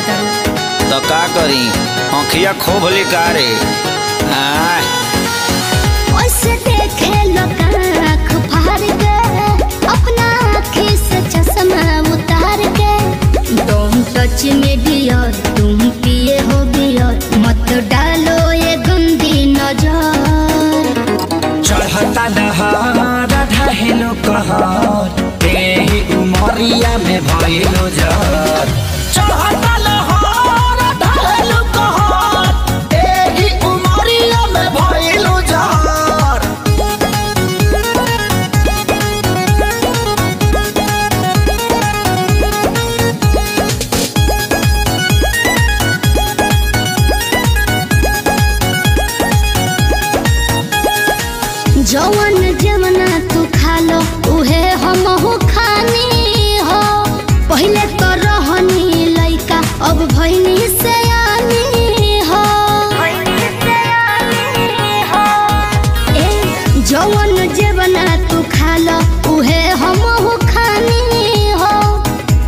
लागता तो का करी आँखिया खोब लिकारे ओसे देखे लोग आँख फाड़ के अपना आँखी से चश्मा उतार के तुम टच में डियर तुम पिए हो बियर मत डालो ये गंदी नजर चढ़ता दहार ढहेलो कहर तेही उमरिया में भइलो जर चढ़ता लहर ढहेलो कहर तेही उमरिया में भइलो जर जवन जमना तू खा लो उहे हमहु खानी हो पहले तो रहनी लइका अब भइनी सयानी हो ए जवन जमना तू खा लो उहे हमहु खानी हो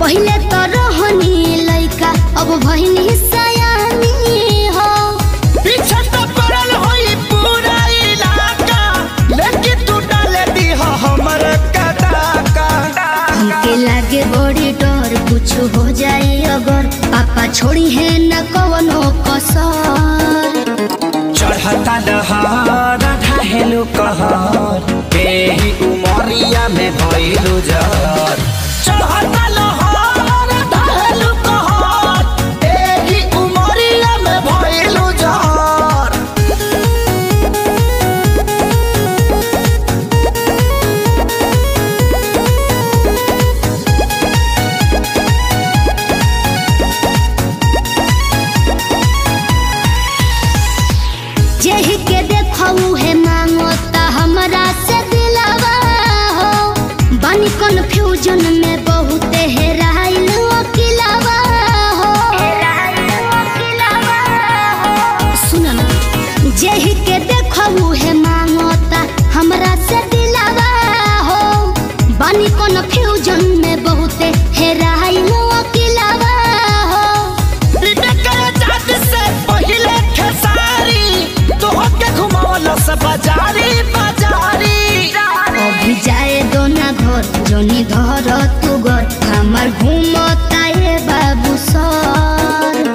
पहले तो रहनी लइका अब भइनी सयानी हो पीछे तो पड़ल होई पूरा इलाका लेकिन तू डाले दी हो हमर कदाका हमके लागे बड़ी डर कुछ हो जाए अगर पापा छोड़ी है न कवनो कसर चढ़ता दहार ढहेलो कहर तेही उमरिया में भइलो जर चढ़ता लहर ढहेलो कहर तेही उमरिया में भइलो जर जेहि के देखऊ है मांगो ता हमरा से दिलावा हो बानी कन्फ्यूजन में बहुत हेराइल अकेलावा हो सुन ना जेहि के देखऊ है मांगो ता हमरा से दिलावा हो बानी कन्फ्यूजन में बहुत हेराइल अकेलावा हो बाजारी बाजारी अभी जाए दो ना घर जोनी धर तू घर हमार घूमता ये बाबू सर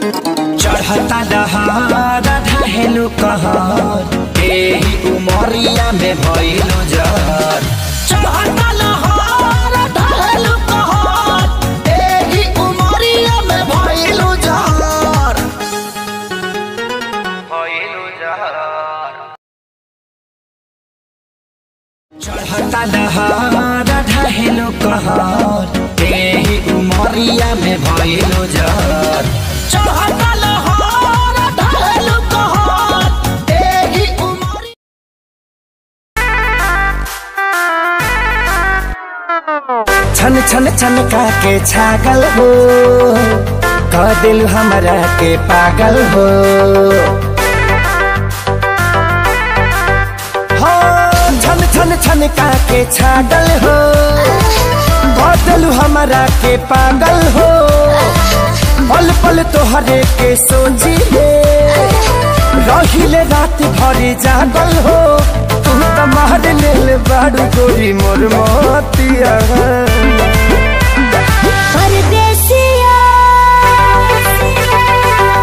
चढ़ता दहार ढहेलो कहर तेही उमरिया में भइलो जर चढ़ता लहर ढहेलो कहर तेही उमरिया में भइलो जर चढ़ता दहार ढहेलो कहर तेही उमरिया में भइलो जर चढ़ता लहर ढहेलो कहर तेही उमरिया छन छन छन का के छागल हो कह दिल हमरा के पागल हो छन छन छन का के छागल हो कह दिल हमरा के पागल हो पल पल तोहरे के सोची रहिले रात भरी जागल हो तुम तो मार लेल बाड़ू गोरी मोर मोतिया परदेसिया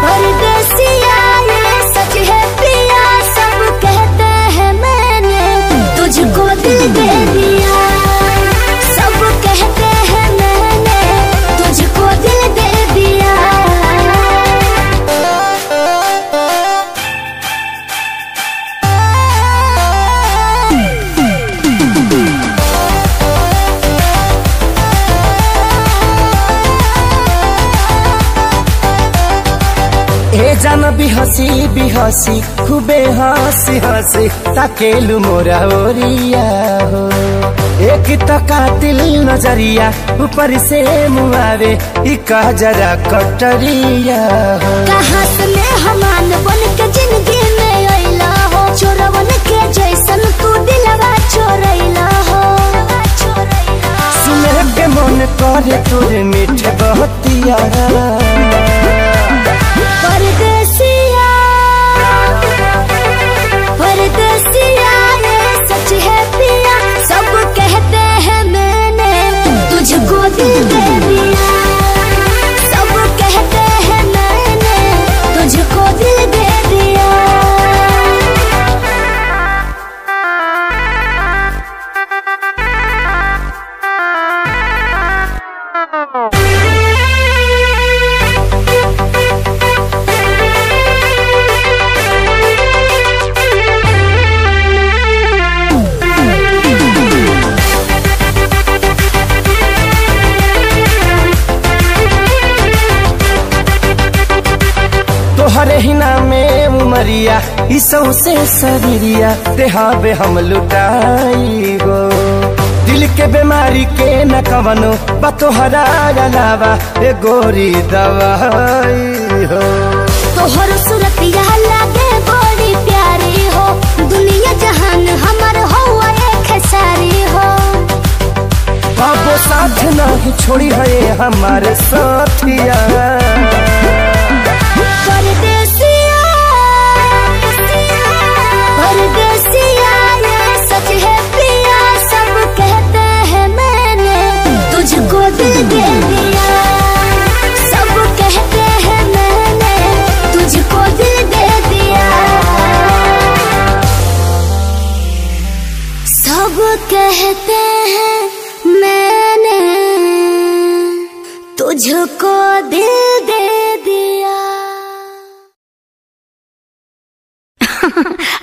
परदेसिया ये सच है प्रिया सब कहते हैं मैंने तुझको दिल दे दिया सब कहते हैं मैंने तुझको दिल दे दिया जान बिहसी खूबे हंसी हंसी ताकेलु मोरा ओरिया हो एक तो कातिल नजरिया ऊपर से मुआवे इका जरा कटरिया हो कहाँ से मेहमान बन के जिंदगी में आइला हो चोरवन के जैसन तू दिलवा चोरैला हो सुने के मन करे तोरे मीठे बहतिया महीना में उमरिया इसौ से शरीरिया देहाबे हम लुटाई गो। दिल के बीमारी के न कवनो बतोहरा अलावा ए गोरी दवाई हो। तोहर सूरतिया लागे बड़ी प्यारी हो, दुनिया जहान हमर हो एक सारी हो। बाबो साथ नहीं छोड़ी है हमारे साथिया। परदेसिया परदेसिया ये सच है पिया, सब कहते हैं मैंने तुझको दिल दे दिया। सब कहते हैं मैंने तुझको दिल दे दिया। सब कहते हैं मैंने तुझको दिल दे दिया।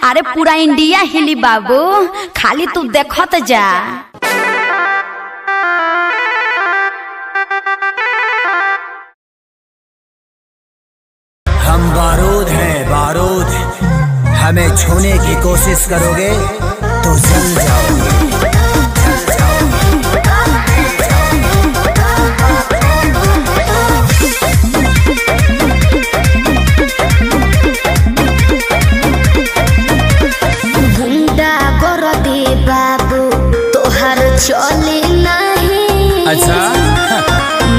अरे पूरा इंडिया हिली बाबू, खाली तू देखत जा। हम बारूद हैं बारूद, हमें छूने की कोशिश करोगे तो जल जाओगे। चली नहीं अच्छा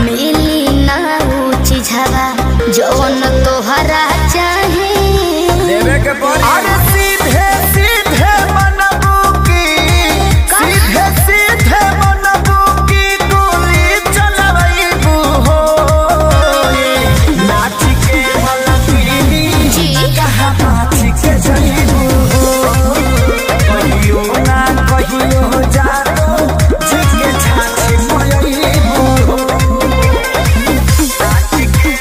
मिली ना ऊंची झवा जौन तोहरा चाहे देवे के पड़ी। अरे सीधे सीधे मनबू की, सीधे सीधे मनबू की गोली चलबू हो। नाच के मलकिनी जी कहाँ नाच के जईबू हो। कहियो ना कहियो जानो जिसके छाती मोयईबू हो। नाच के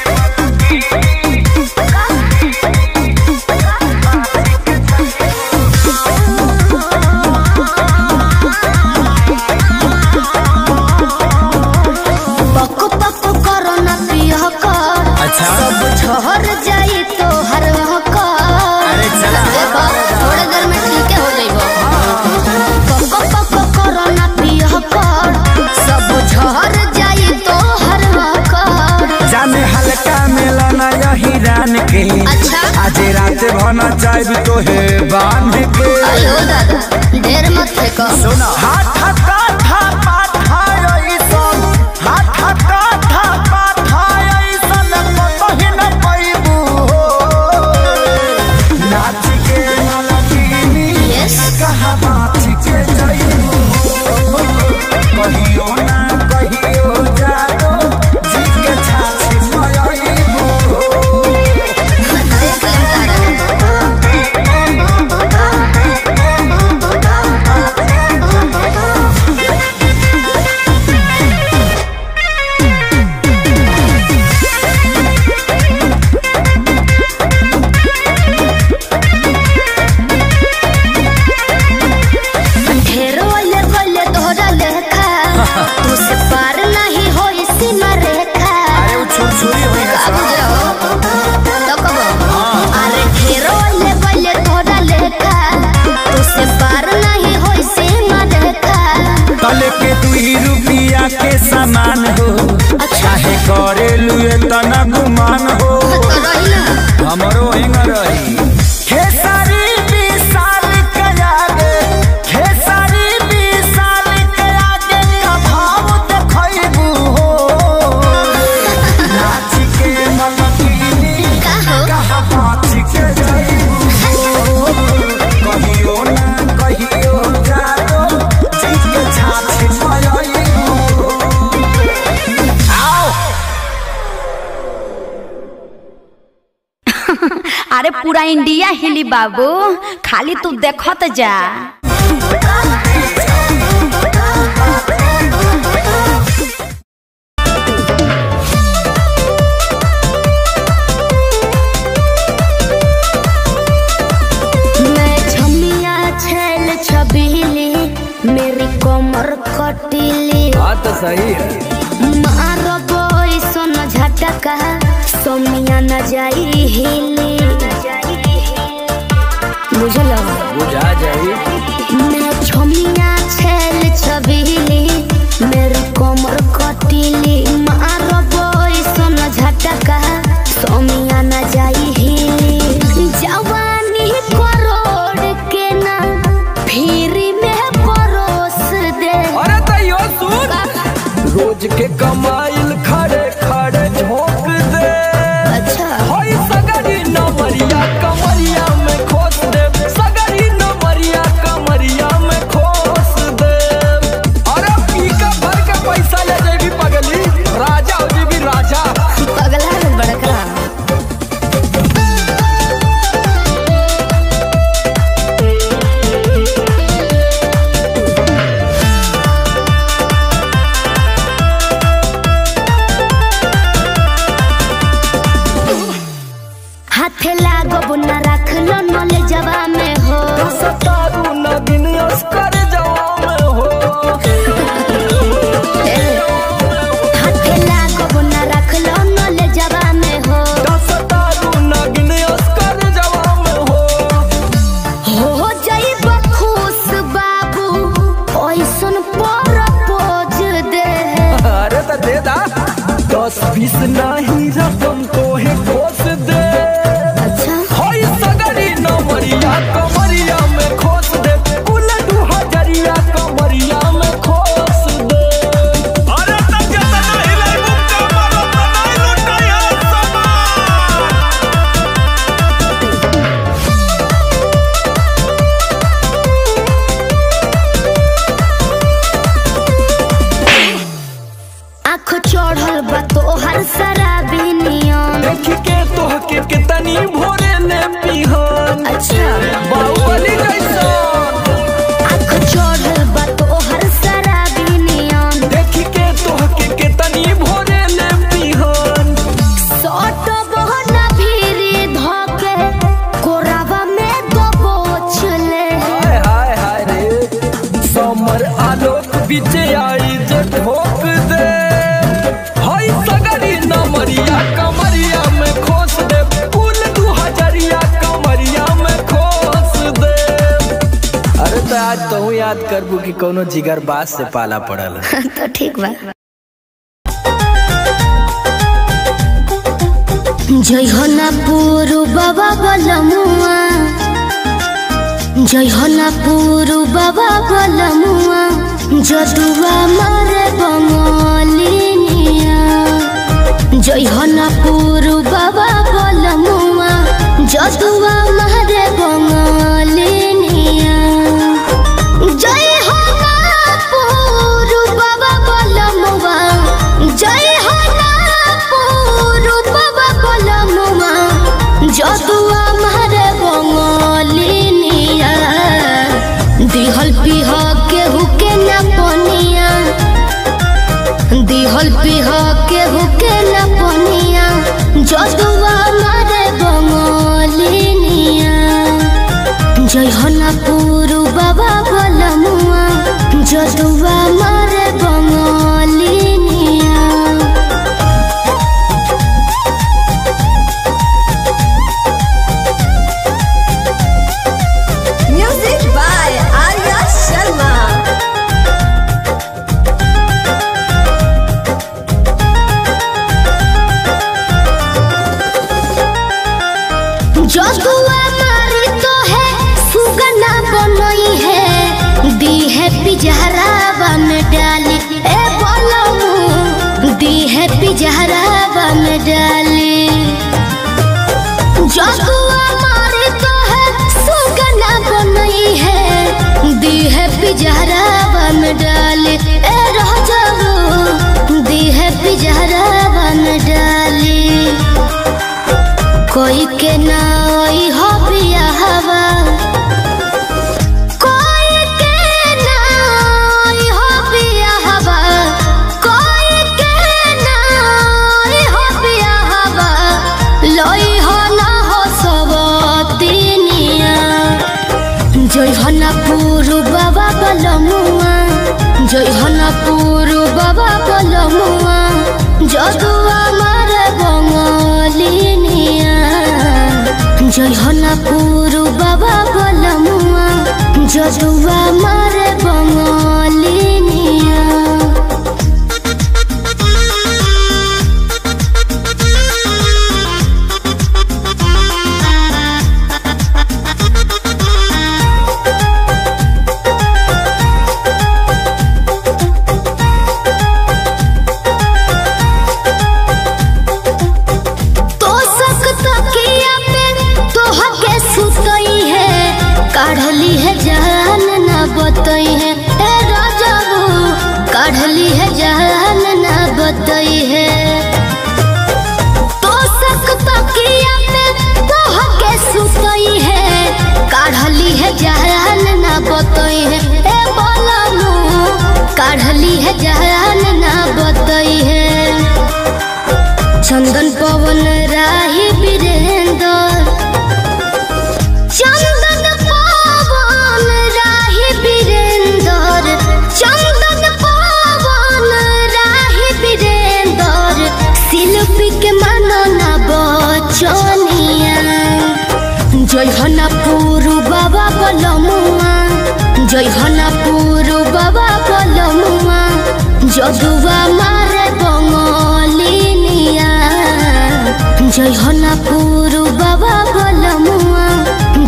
पक पक करो न पिया कर। अच्छा। सब झहर जाई तो हर कर। अरे चला। देखो थोड़े देर में ठीक हो जाइबो। पक पक करो न पिया कर। सब झहर जाई तो हर कर। जाने हल्का मिलना यही रान के। अच्छा। आज रात भना चाहे तो है बांध के। अयो दादा ढेर मत फेंको। सुना हाथ काठा पाठाई सन, हाथ काठा पाठाई सन कतही न पैबू हो। नाच के मलकिनी यस कहाँ नाच के जईबू हो। कहियो ना कहियो जानो जिसके छाती मोयईबू हो। देख लेम तारा। ढेर वाले वाले तोहरा लेखा तुझसे पार नहीं होई सीमा रेखा। अरे वो छुरछुरी हुई है अब सब। जाओ तो कबो। अरे ढेर वाले वाले तोहरा लेखा तुझसे पार नहीं होई सीमा रेखा। तले के 2 रुपया के सामान हो। चाहे करे लुए तना गुमान हो। तो रही ना हमरो हिंग रही। खेसारी 20 साल के आगे, खेसारी 20 साल के आगे का भाव देखैबू हो। नाच के मलकिनी का हो कहाँ नाच के जईबू हो। कहियो ना कहियो जानो जिसके छाती मोयईबू हो। आओ अरे पूरा इंडिया हिली बाबू, खाली तू देखत जा। मैं छमिया छैल छबीली मेरी कमर कटीली। बात तो सही है। मारो बोई सोन झटका सोमिया न जाई हिले बुझल बुझा जाई मैं छोमिया छेल छबीली मेरी कमर कटीली मारो बोई सोन झटका सोमिया न जाई हिले जवानी करोड़ के ना फिर में परोस दे। अरे तैयो सुन रोज के कमाइल खड़े खड़े झोंक दे। अच्छा होई सगरी नमरिया कमरिया में खोस दे सगरी नमरिया कमरिया में खोस दे। अरे पीका भर के पैसा ले जेबी पगली राजा हो जेबी राजा पगला है बड़का। हाथे लागो न रख लो नले जवा में हो सतारू नगिन अस्कर जवा में हो। हाथे लागो न रख लो नले जवा में हो सतारू नगिन अस्कर जवा में हो जाई खुश बाबू ओइसन पर पोज दे। अरे तो दे दा 10-20 नहीं रकम तो है खोस दे। अच्छा होई सगरी नमरिया कमरिया में खोस दे कुल 2000 कमरिया में खोस दे। अरे तो जितना हिलाई मुक्का मारो तो नहीं लुटाया आँख चढ़ल बा तोहर शराबी नियम देख के तोहके कितनी भोरे ने पिहन। अच्छा बाहुबली जैसा आँख चढ़ल बा तोहर शराबी नियम देख के तोहके कितनी भोरे ने पिहन। सट बहना भीरी धोके कोरावा में दबोच ले। हाय हाय हाय रे समर आलोक बीच आई जे ठोक दे। हाय सगरी नमरिया कमरिया में खोस दे कुल 2000 कमरिया में खोस दे। अरे तो आज तो याद करबू कि कोनो जिगर बात से पाला पड़ल। तो ठीक बा जय हो ना पूरु बाबा बलमुआ जय हो ना पूरु बाबा बलमुआ जदुआ मारे बंगलिनिया जय हो ना पूरु बाबा बलमुआ जदुआ मारे बंगलिनिया जय हो ना पूरु बाबा बलमुआ जय हो ना पूरु बाबा बलमुआ जदुआ मारे बंगलिनिया दिहल पिह केहू के ना पनिया दिहल पिह केहू के ना पनिया जदुआ मारे बंगलिनिया जय हो ना पूरु बाबा बलमुआ जदुआ मारे बंगलिनिया। Music by Arya Sharma. जदुआ मारी तो है सुगना बनई है दी है पिजहरावा में डाली ए बोलमू दी है पिजहरावा में डाली। जदुआ मारी तो है सुगना बनई है दी है पिजहरावा में डाली ए रह जाओ दी है पिजहरावा में डाली। कोई के नाई हो बियाहवा कोई के नाई हो बियाहवा कोई के नाई हो बियाहवा लोई हो ना हो सबतिनिया जय हो ना पूरु बाबा बलमुआ जय हो ना पूरु बाबा बलमुआ जदुआ मारे बंगलिनिया जयहनापुर बाबा बलमुआ जदुआ मारे बंगलिनिया काढ़ली है जान ना बतई है ए राजाबू काढ़ली है जान ना बतई है तो सकता किया पे तोह के सुतई है काढ़ली है जान ना बतई है ए बोलनू काढ़ली है जान ना बतई है चंदन पवन राही वीरेंद्र चंदन पवन राही वीरेंद्र चंदन पवन राही वीरेंद्र शिल्पी के मनना बचनिया जयहनापुर बाबा बलमुआ जयहनापुर बाबा बलमुआ जदुआ मारे बंगलिनिया जयहनापुर बाबा बलमुआ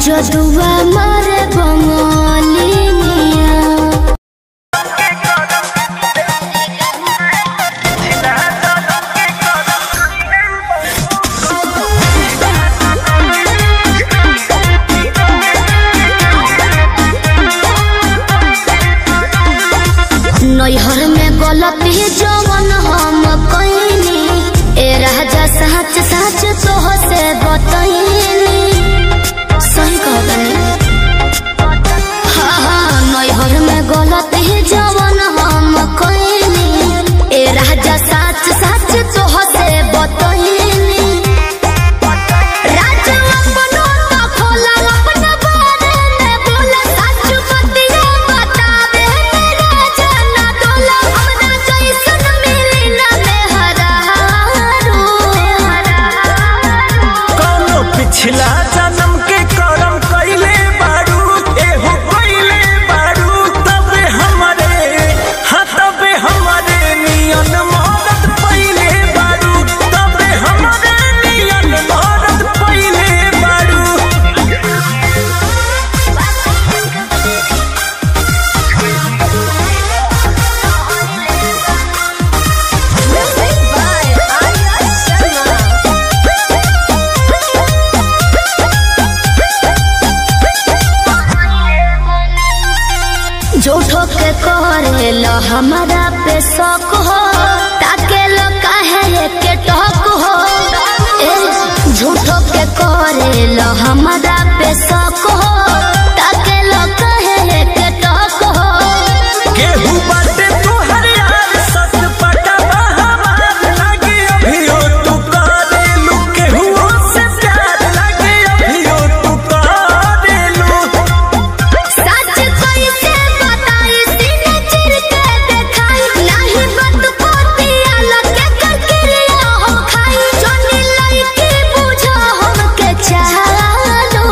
जदुआ मारे बंगलिनिया नैहर में गलती जवन हम कइनी ए राजा सच सच तोह से बतइनी सही कहतनी हाँ नैहर में गलती जवन हम कइनी ए राजा सच सच तोह से बतइनी राजा अपनो तो खोला अपना बारे में बोला सच बतिया बतावे राजा ना डोला हमरा जैसन मिली ना मेहरारू कोनो पिछला जन्म के करम कइले बारू एहो कइले बारू तबे हमरे हाँ तबे हमरे नियन मरद पइले बारू तबे हमरे नियन मरद पइले बारू Music by Arya Sharma. झूठो के करेला हमारा पे शक हो ताके लो काहे के टक हो ए झूठो के करेला हमारा पे शक हो ताके लो काहे के टक हो केहू बाटे तोहर यार सत पटवा हमार लागे अभियो तू करेलू केहू से प्यार लागे अभियो तू करेलू सच कैसे बताई सीने चिर के देखाई नहीं बत पोतिया लगे करकिरिया हो खाई जोनी लईकी बुझो हमके चालो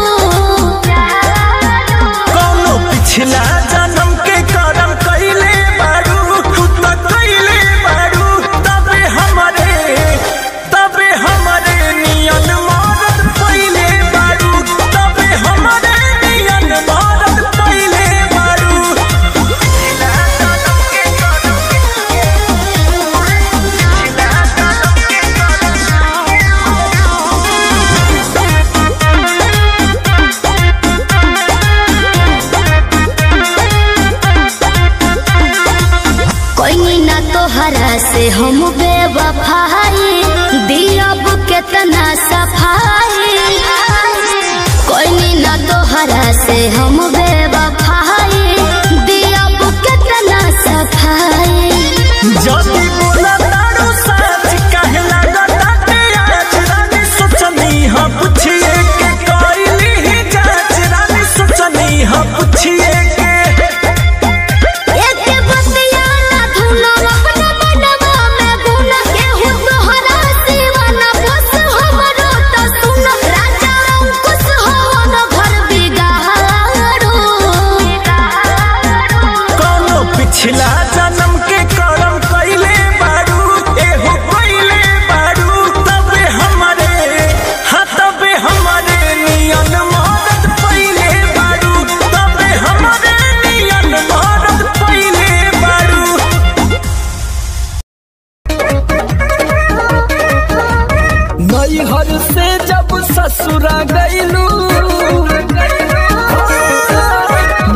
हर से जब ससुरा गईलू,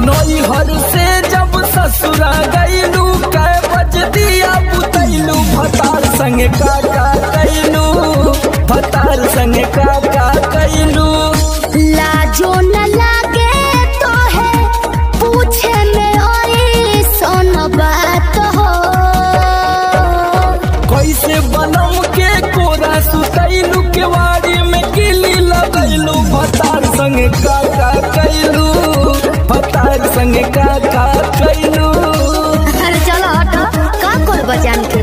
नई हर से जब ससुरा गईलू, कै बज दिया बुतैलू, भतार संगे का कैलू, भतार संगे का कैलू। लाजो न लागे तो है पूछे में ओए सोन बात हो। कैसे बनम के कोरा सुतैलू, केवाड़ी में किली लगैलू, भतार संगे का कैलू, भतार संगे का कैलू। अरे चलो हटो, का कर बजान के।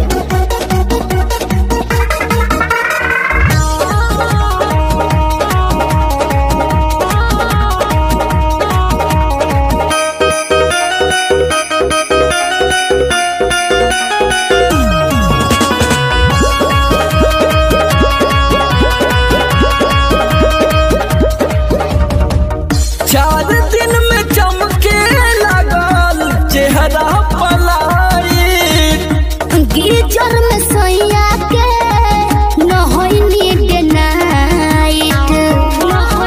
गीजर में सोया के न होइनी डे नाइट,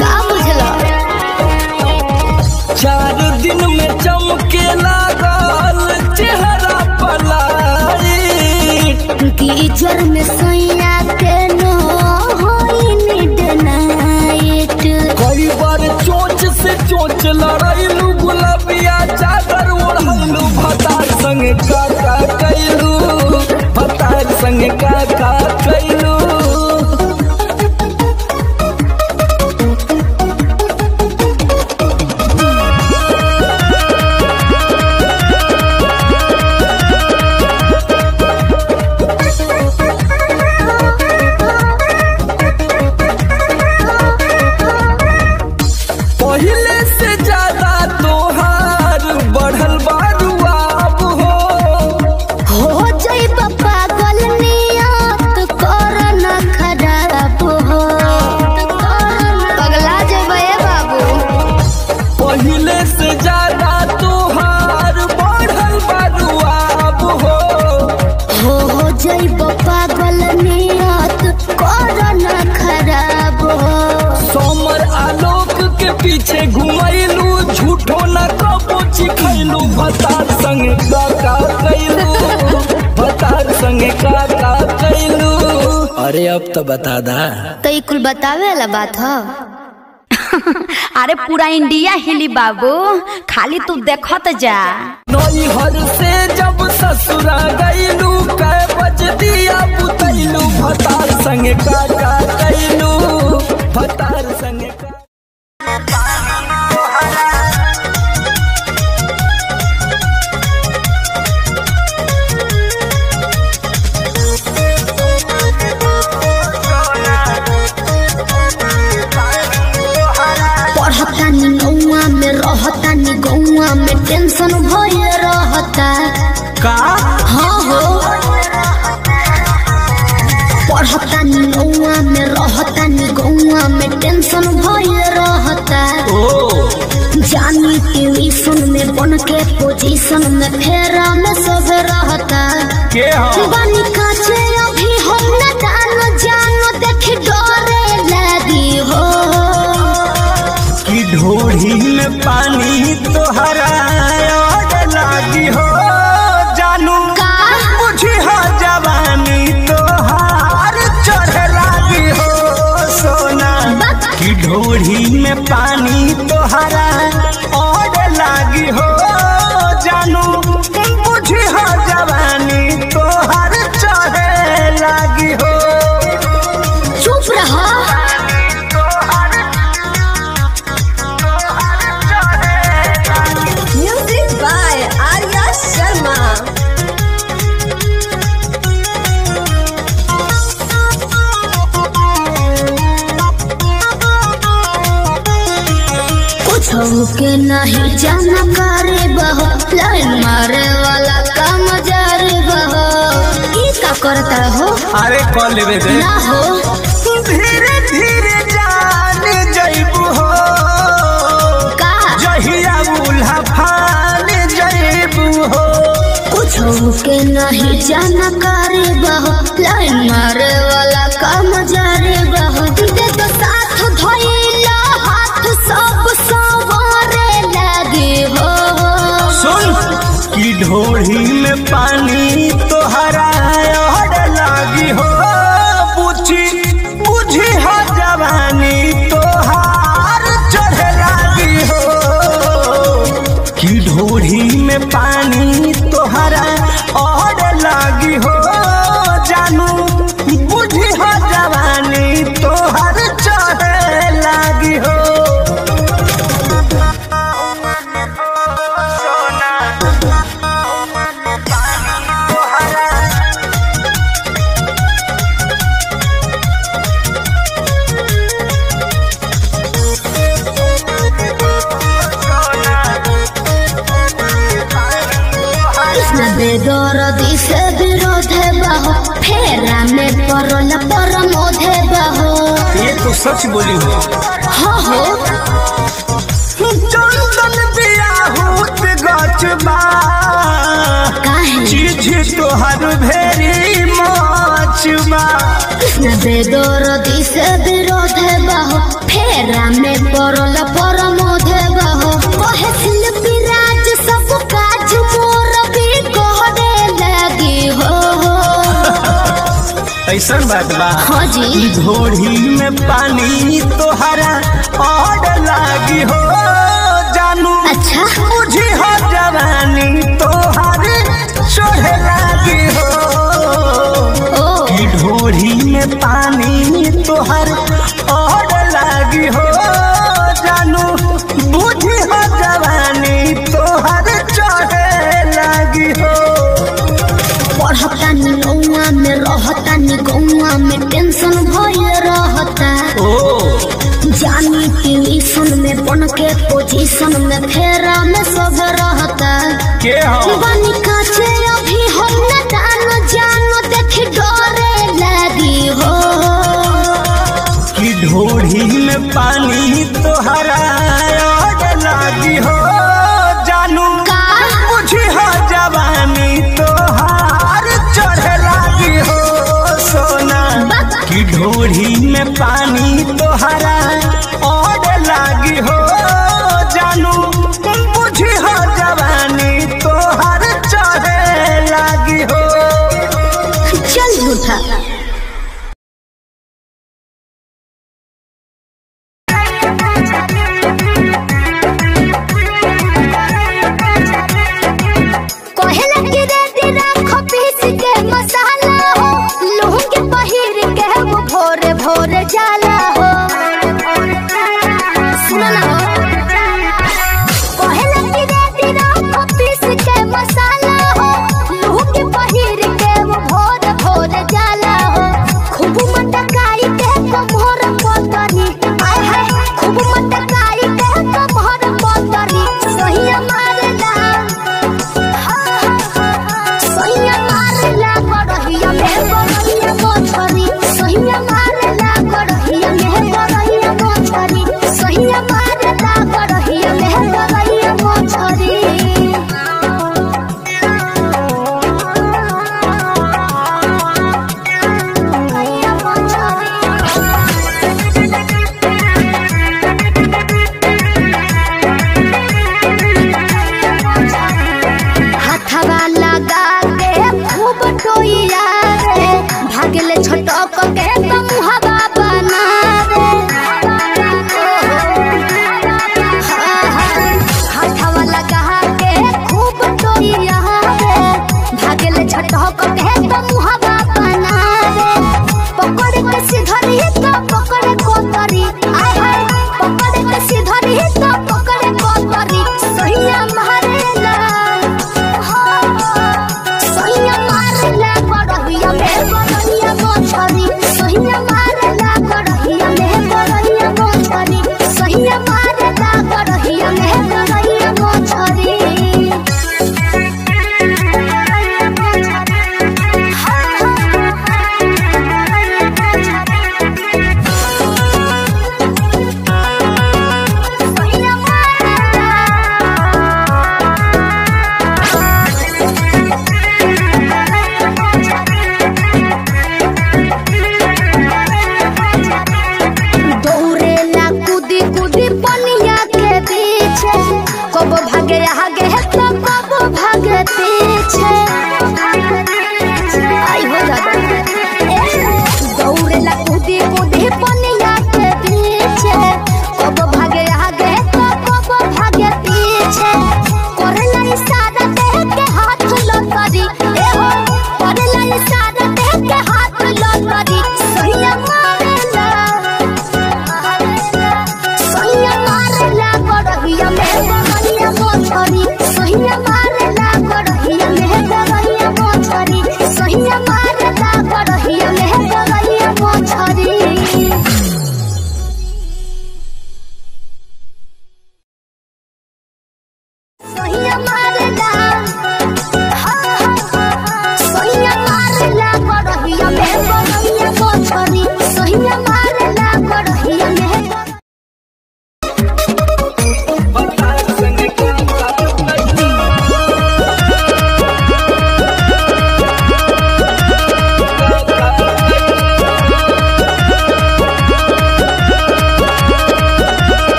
का बुझलो। 4 दिन में चमके लागल चेहरा पलाइट। गीजर में सोया के न होइनी डे नाइट। कई बार चोंच से चोंच लड़ाइलू, गुलाबिया चादर ओढ़लू, भतार संगे का कैलू, भतार संगे का कैलू। पहले से ज्यादा तोहार बढ़ल बारुआब हो जाई पागल नियत कर न खराब हो। पगला जेबे बाबू। पहले से ज्यादा तोहार बढ़ल बारुआब हो जाई पागल नियत कर न खराब हो। सोमर आलोक के पीछे घुमैलू, झूठो न कबो चिखैलू, भतार संगे का कैलू, भतार संगे का कैलू। अरे अब तो बता दा। तो ई कुल बतावे वाला बात हो। अरे पूरा इंडिया हिली बाबू, खाली तू देखत जा। नई हर से जब ससुरा गईलू, कै बज दिया बुतैलू, भतार संगे का कैलू, भतार संगे का। पढ़तानी गौआ में रहतानी गौआ में टेंशन भये रहता का। हाँ हो। पढ़तानी गौआ में रहतानी गौआ में टेंशन भये रहता। जानी ट्यूशन में बन के पोजीशन में फेरा में सब रहता। बानी काचे अभी हम न जानो देख डरे लगी हो। कि ढोढ़ी में पानी तोहरा लागी हो, जानू का मुझे हो जवानी तोहार चढ़ लागी हो सोना। कि ढोढ़ी में पानी तोहरा और लागी हो, जानू मुझे हो जवानी तोहार चढ़ लागी हो। चुप रहा। Music by Arya Sharma. कुछ के नहीं जाना करे बहो, लाइन मारे वाला काम जारे बहो। ई का करता हो। अरे कॉल लेवे दे ना हो। धीरे धीरे जान जइबू हो, का जहिया उल्हा फान जइबू हो। कुछ के नहीं जाना करे बहो, लाइन मारे वाला काम जारे बहो। बेदर्दी से विरोध बहो फेरा में परल परमोध बहो। ये तो सच बोली हो। हाँ हो चंदन बियाहूत गचबा चीज तोहर भेरी मचबा। बेदर्दी से विरोध बहो फेरा में परल परमोध बहो। कहे शिल्पी राज सब काज मोर भी कहरे लगी हो। ऐसा बात बा। हाँ जी घोड़ी में पानी तोहरा और लागी हो जानू। अच्छा बुझी हो जवानी तोहर चढ़े लागी हो। घोड़ी में पानी तोहर और लागी हो जानू। बुझी हो जवानी तोहर चढ़े लागी हो। पढ़तानी गौआ में रहतानी गौआ में टेंशन भय रहता। जानी ट्यूशन में बन के पोजीशन में फेरा में सब रहता। के हो बनी काचे अभी हम न जानो देख डरे लगी हो। कि ढोढ़ी में पानी तोहरा और लागी हो जानू। का बुझी हो जवानी तोहार चढ़े लागी हो सोना। कि ढोढ़ी में पानी तोहरा और लागी हो जानू। बुझी हो जवानी तोहार चढ़े लागी हो। चल झूठा कहेला कि रे दिना खपीस के मसाला हो। लूह के पहिर के वो भोरे भोरे जाला हो। सुनो ना कहेला कि रे दिना खपीस के मसाला हो। लूह के पहिर के वो भोरे भोरे जाला हो। खूब मटकाई के कमर पतरी आय हाय खूब मटकाई के कमर पतरी सही मारेला। सैया मारेला गड़हिया में गड़हिया मोछरी। सैया मारेला गड़हिया में गड़हिया मोछरी। सैया मारेला गड़हिया में गड़हिया मोछरी। गड़हिया मोछरी।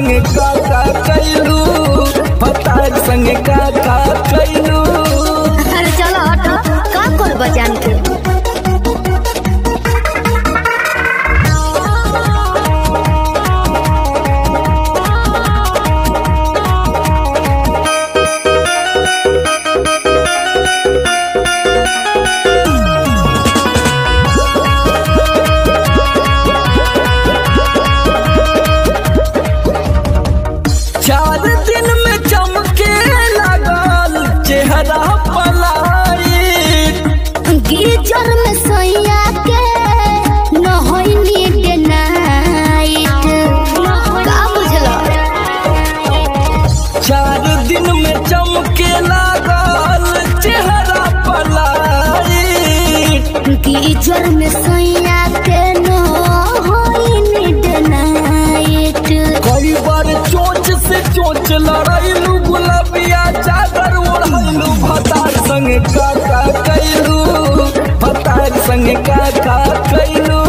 संगे का कैलू भतार संगे का कैलू। अरे चलो हटो का कर बजान के गिरजर में सोया के न होइनी डे नाइट का बुझलो 4 दिन में चमके लागल चेहरा पलाई। गिरजर में सोया के न होइनी डे नाइट कई बार चोंच से चोंच लड़ाइलू गुलाबिया चादर ओढ़लू भतार संगे का कैलू भतार संगे का कैलू।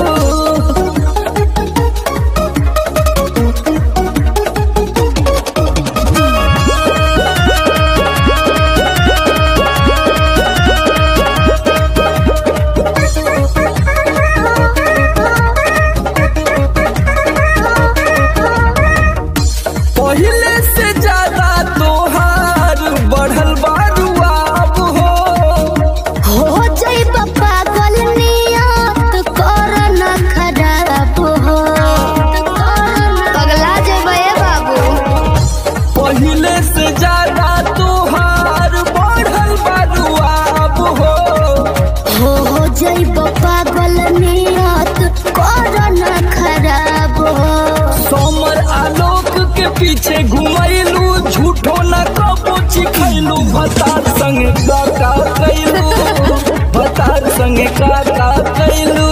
पहले से ज्यादा तोहार बढ़ल बारुआब हो जाई पागल नियत कर न खराब हो पगला जेबे बाबू। पहले से ज्यादा तोहार बढ़ल बारुआब हो जाई पागल नियत कर न खराब हो। सोमर आलोक के पीछे घुमैलू झूठो न कबो चिखैलू भतार संगे का कैलू भतार संगे का कैलू।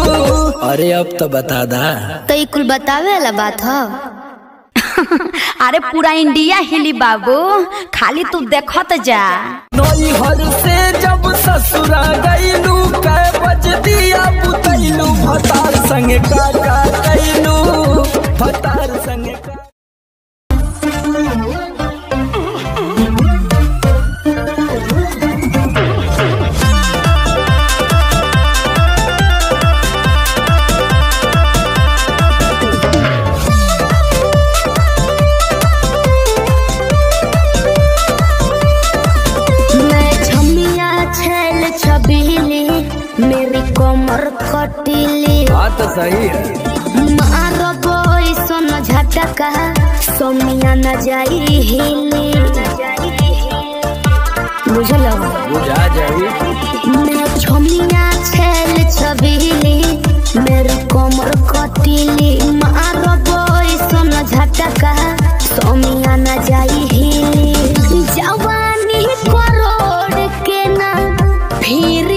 अरे अब तो बता दा तो ई कुल बतावे वाला बात हो। अरे पूरा इंडिया हिली बाबू, खाली तू देखत जा। नैहर से जब ससुरा गईलू कै बज दिया बुतैलू भतार संगे का कैलू भतार संगे का। मेरी कमर कटीली बात सही है। मारो बोई सोनो झटका सोमिया न जाई हिली बुझलो बुझा जाई। मैं छमिया छेल छबीली मेरी कमर कटीली मारो बोई सोनो झटका सोमिया न जाई हिली। जवानी करोड़ के ना फिर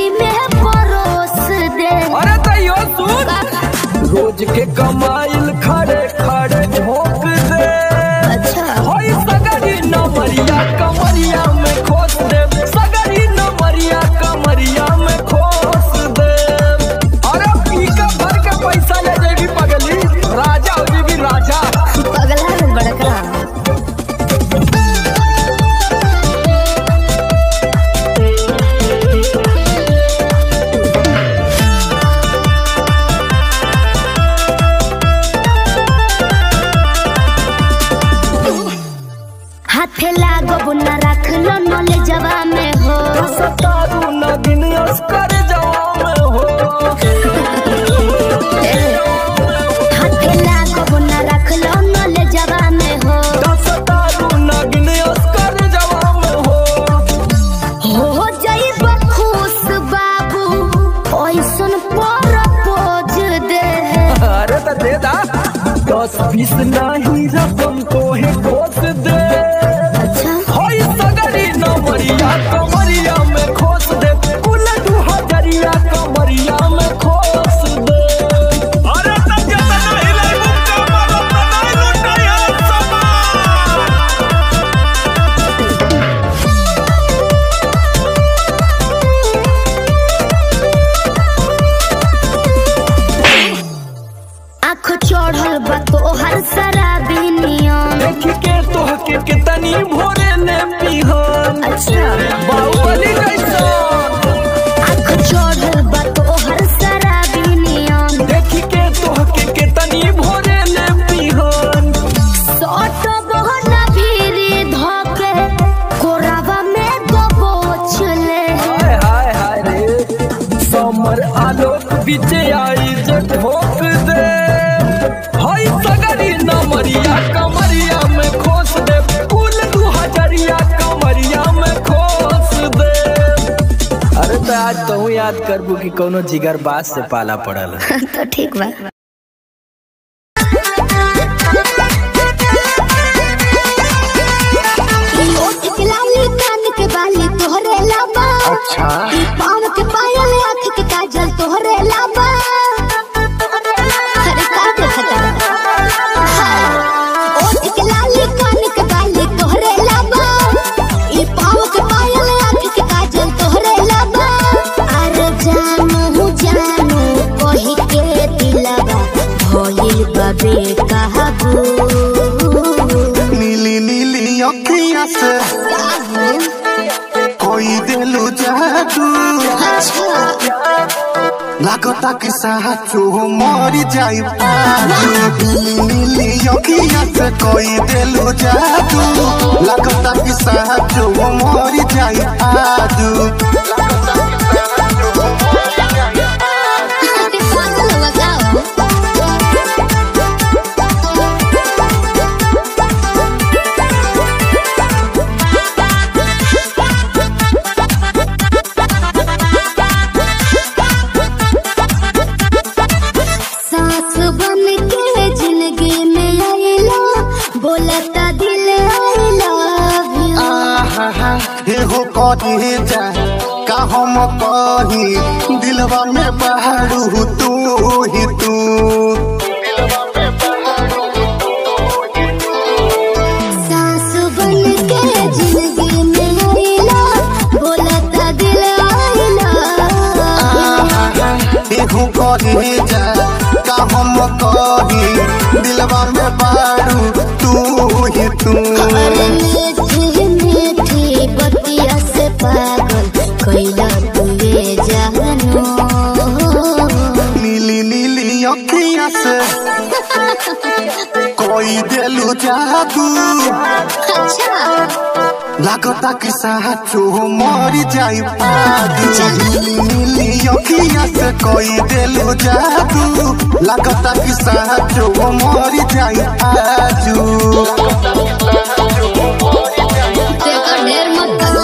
रोज के कमाइल खड़े खड़े झोंक दे। अच्छा होई सगरी नमरिया कमरिया में खोस दे सगरी नमरिया कमरिया में खोस दे। अरे पी का भर के पैसा ले जेबी पगली राजा हो जेबी राजा पगला में बड़का। हाथे लागो न रख लो नले जवा में हो सतारू न दिन अस्कर जवा में हो। हाथे लागो न रख लो नले जवा में हो सतारू न दिन अस्कर जवा में हो जाई खुश बाबू ओइसन पर पोज दे। अरे तो दे दा 10-20 नहीं रकम तो है खोस दे। होई सगरी नमरिया कमरिया में खोस दे कुल 2000 कमरिया में खोस दे। अरे तब जतना हिलाई मुक्का मारो तना लुटाया आँख चढ़ल बा तोहर शराबी नियम कितनी भोरे ने पीहन। अच्छा बाहुबली कैसा आँख चढ़ल बा तोहर शराबी नियम। देखी के तोहके कितनी भोरे ने पीहन। सट बहना भीरी धके कोरावा में दबोच ले। हाय हाय हाय रे समर आलोक बीचे आई जे ठोक दे। हाय सगरी नमरिया कमरिया में खोस दे। फूल 2000 कमरिया में खोस दे। अरे तो आज तो याद करबू कि कोनो जिगर बात से पाला पड़ल। तो ठीक बा। अच्छा पाँव के पायल आँख के काजल तोहरे लाबा। अरे का देखता ओठ के लाली कान के बाली तोहरे लाबा। ई पाँव के पायल आँख के काजल तोहरे लाबा। अरे जानू जानू कही के दिलवा भइल बाबे कहबू। नीली नीली अखियाँ से कोई दिलु जादू। लागता कि साचो मरी जाई पादू। नीली अखियाँ से कोई दिलु जादू। लागता कि साचो मरी जाई पादू। सास बन के जिंदगी में आइला बोलता दिल आई लव यू। हे हो कही जा का हम कही दिलवा में बहारू तू ही तू। सास बन के जिंदगी में आइला बोलता दिल आई लव हे हो कही जा का हम कही दिलवा में बहारू तू ही तू। अरे मीठी मीठी बतिया से पागल कैला तुए जानू। नीली नीली अखियाँ से कोई दिलु जादू। अच्छा लागता कि साचो मरी जाई पादू। नीली नीली अखियाँ से कोई दिलु जादू। लागता कि साचो मरी जाई पादू। देखो ढेर मत करो।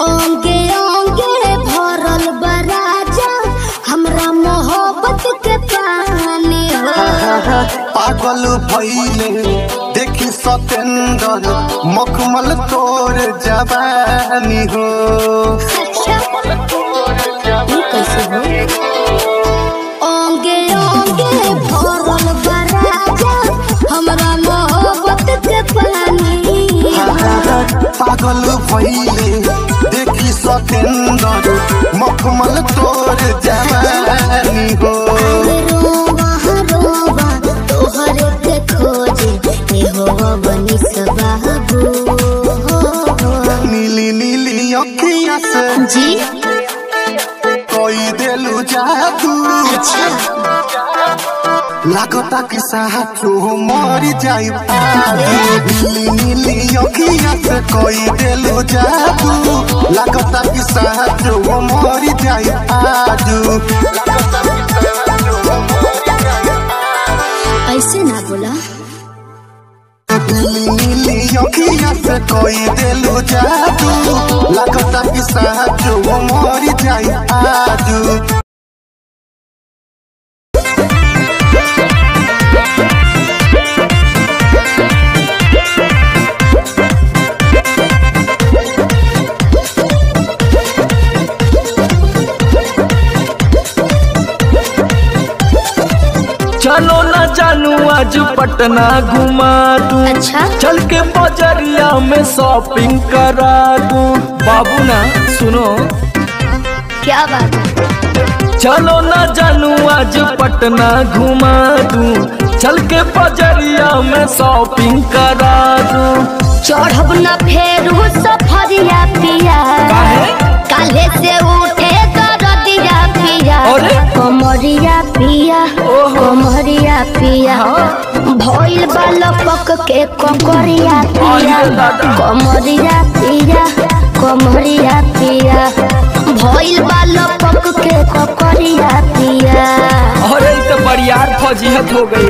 ओंगे ओंगे भरल बराजा हमरा मोहब्बत के पानी हो। पागल भइले देखी सतेंदर मखमल तोर जवानी हो। अच्छा ये कैसे हो? ओंगे ओंगे भरल बराजा हमरा मोहब्बत के पानी हो। पागल भइले देखी सतेंदर मखमल तोर जवानी हो। रोवा रोवा तोहर के खोजे ए हो बनी सबाबू। नीली नीली अखियाँ से जी कोई दिलु जादू। अच्छा लागता कि साचो मरी जाई पादू। नीली नीली अखियाँ से कोई दिलु जादू। लागता कि साचो मरी जाई पादू। ऐसे ना बोला। नीली अखियाँ से कोई दिलु जादू। लागता कि साचो मरी जाई पादू। चलो ना जानू आज आज पटना घुमा दूं। अच्छा चल के बजरिया में शॉपिंग करा दूं। बाबू ना सुनो, क्या बात है? चलो ना जानू आज पटना घुमा दूं। चल के बजरिया में शॉपिंग करा दूं। चढ़ब न फेरू सफरिया पिया, काले से उठे दरदिया पिया। कमरिया पिया कमरिया पिया, भइल बाल पक के ककरिया पिया। कमरिया पिया कमरिया पिया, भइल बाल पक के ककरिया पिया। अरे तो बरियार फौजियत हो गई।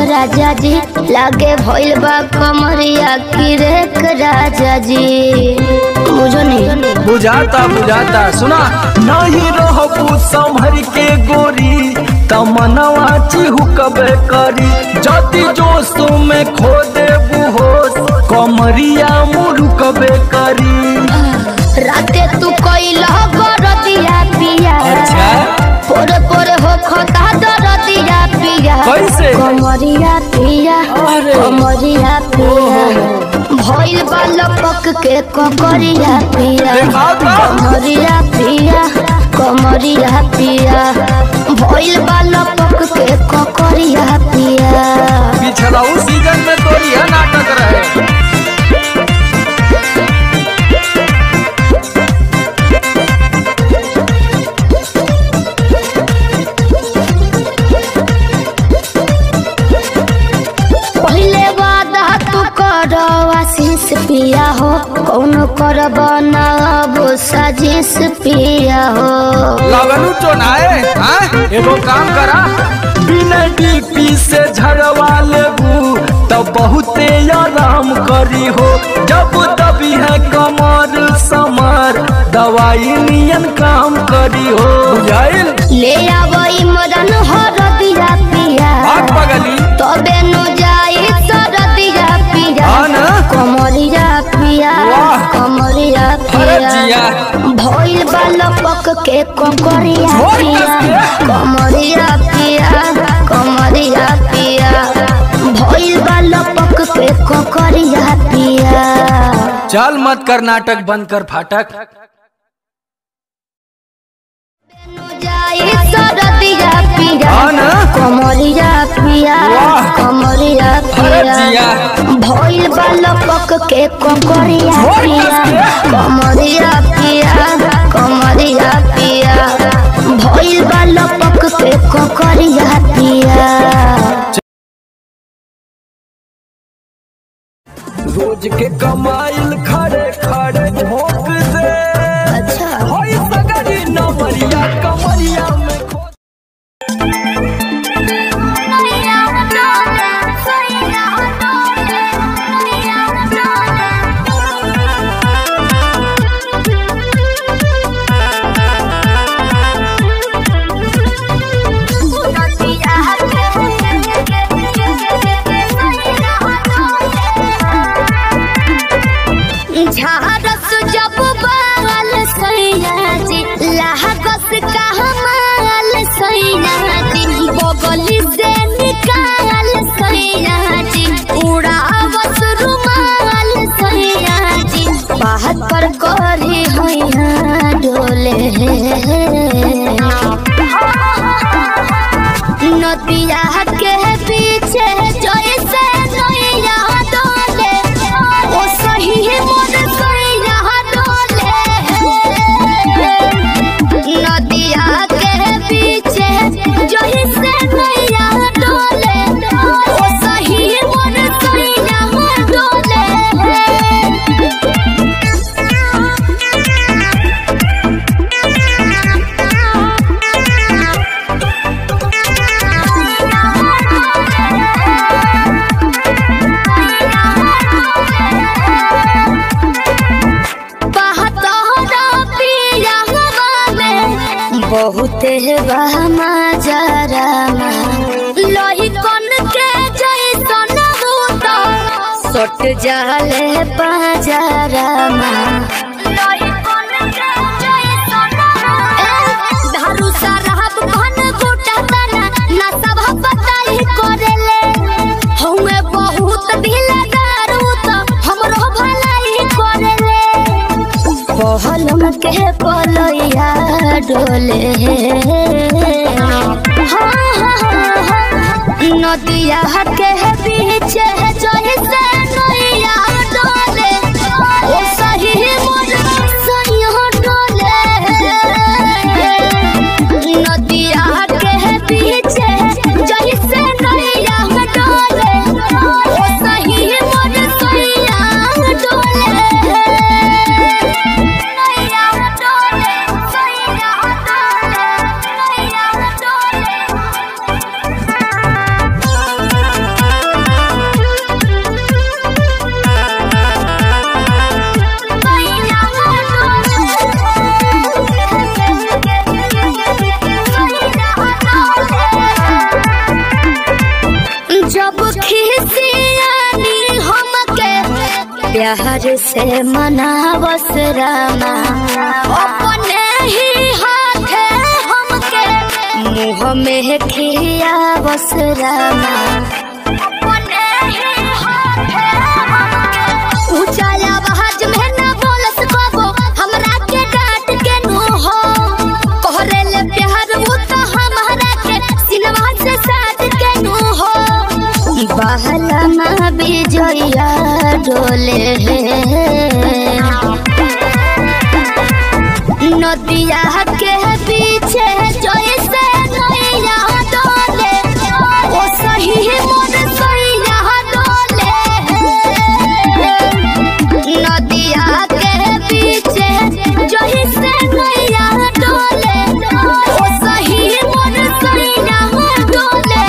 राजा जी लागे भइल बा कमरिया की रेख राजा जी। बुझो नहीं? बुझाता बुझाता। सुना नहीं रहबू संभर के गोरी, तमनवा चिहुकबे करी। जति जोश में खो देबू होश, कमरिया मुरुकबे करी। राते तू कइला बरदिया पिया। अच्छा पोरे पोरे हो खता दरदिया पिया। कैसे? कमरिया पिया कमरिया पिया, भइल बाल पक के ककरिया पिया। कमरिया पिया कमरिया पिया, भइल बाल पक के ककरिया पिया। पिछला सीजन में तो यह नाटक रहे। आशीष पिया हो, कौन करब ना अब साजिश पिया हो। लगनू तो नाए, एगो काम करा, बिना डीपी से झड़वा लेबू तब बहुते आराम करी हो। जब दबी है कमर समर, दवाई नियन काम करी हो। बुझाइल? ले आवई मदन हरदिया पिया, पगली तबे नु जाई सरदिया पिया। कमरिया पिया कमरिया पिया, भइल बाल पक के ककरिया पिया। कमरिया पिया कमरिया पिया, भइल बाल पक के ककरिया पिया। चल मत कर नाटक, बंद कर फाटक। सरदिया पिया कमरिया पिया कमरिया पिया, भइल बाल पक के ककरिया पिया। कमरिया पिया कमरिया पिया, भइल बाल पक के ककरिया पिया। रोज के कमाइल खड़े खड़े ठोक दे। अच्छा होई सगरी नमरिया कमरिया में खो। झारस जब बाल सैया जी, लागस का हमाल सैया जी। बहमा जरामा लोही कन के जैसन बूता सट जाले पाजरामा लोही कन के जैसन धारू शराब भन गोटा तना ना सब बताई करेले हउए बहुत ढीलादार त हमरो भलाई करेले पहलम के पलैया डोले नदिया के बीच जैसे नैया डोले ओ सही मोर सैया डोले नदिया के बीच जैसे नैया डोले ओ सही मोर सैया डोले जब खिसियानी हमके प्यार से मनावस रामा अपने ही हाथे हमके मुँह में खियावस रामा अपने ही हाथे हमके ऊंचा आवाज में ना बोलस बाबू हमरा के डांट के नु हो कहरेले प्यार वो तो हमारा के सिनवा से साथ के नु हो बहलमा बिजया डोले नदिया के पीछे जैसे नैया डोले ओ सही मोर सैया डोले नदिया के पीछे जैसे नैया डोले ओ सही मोर सैया डोले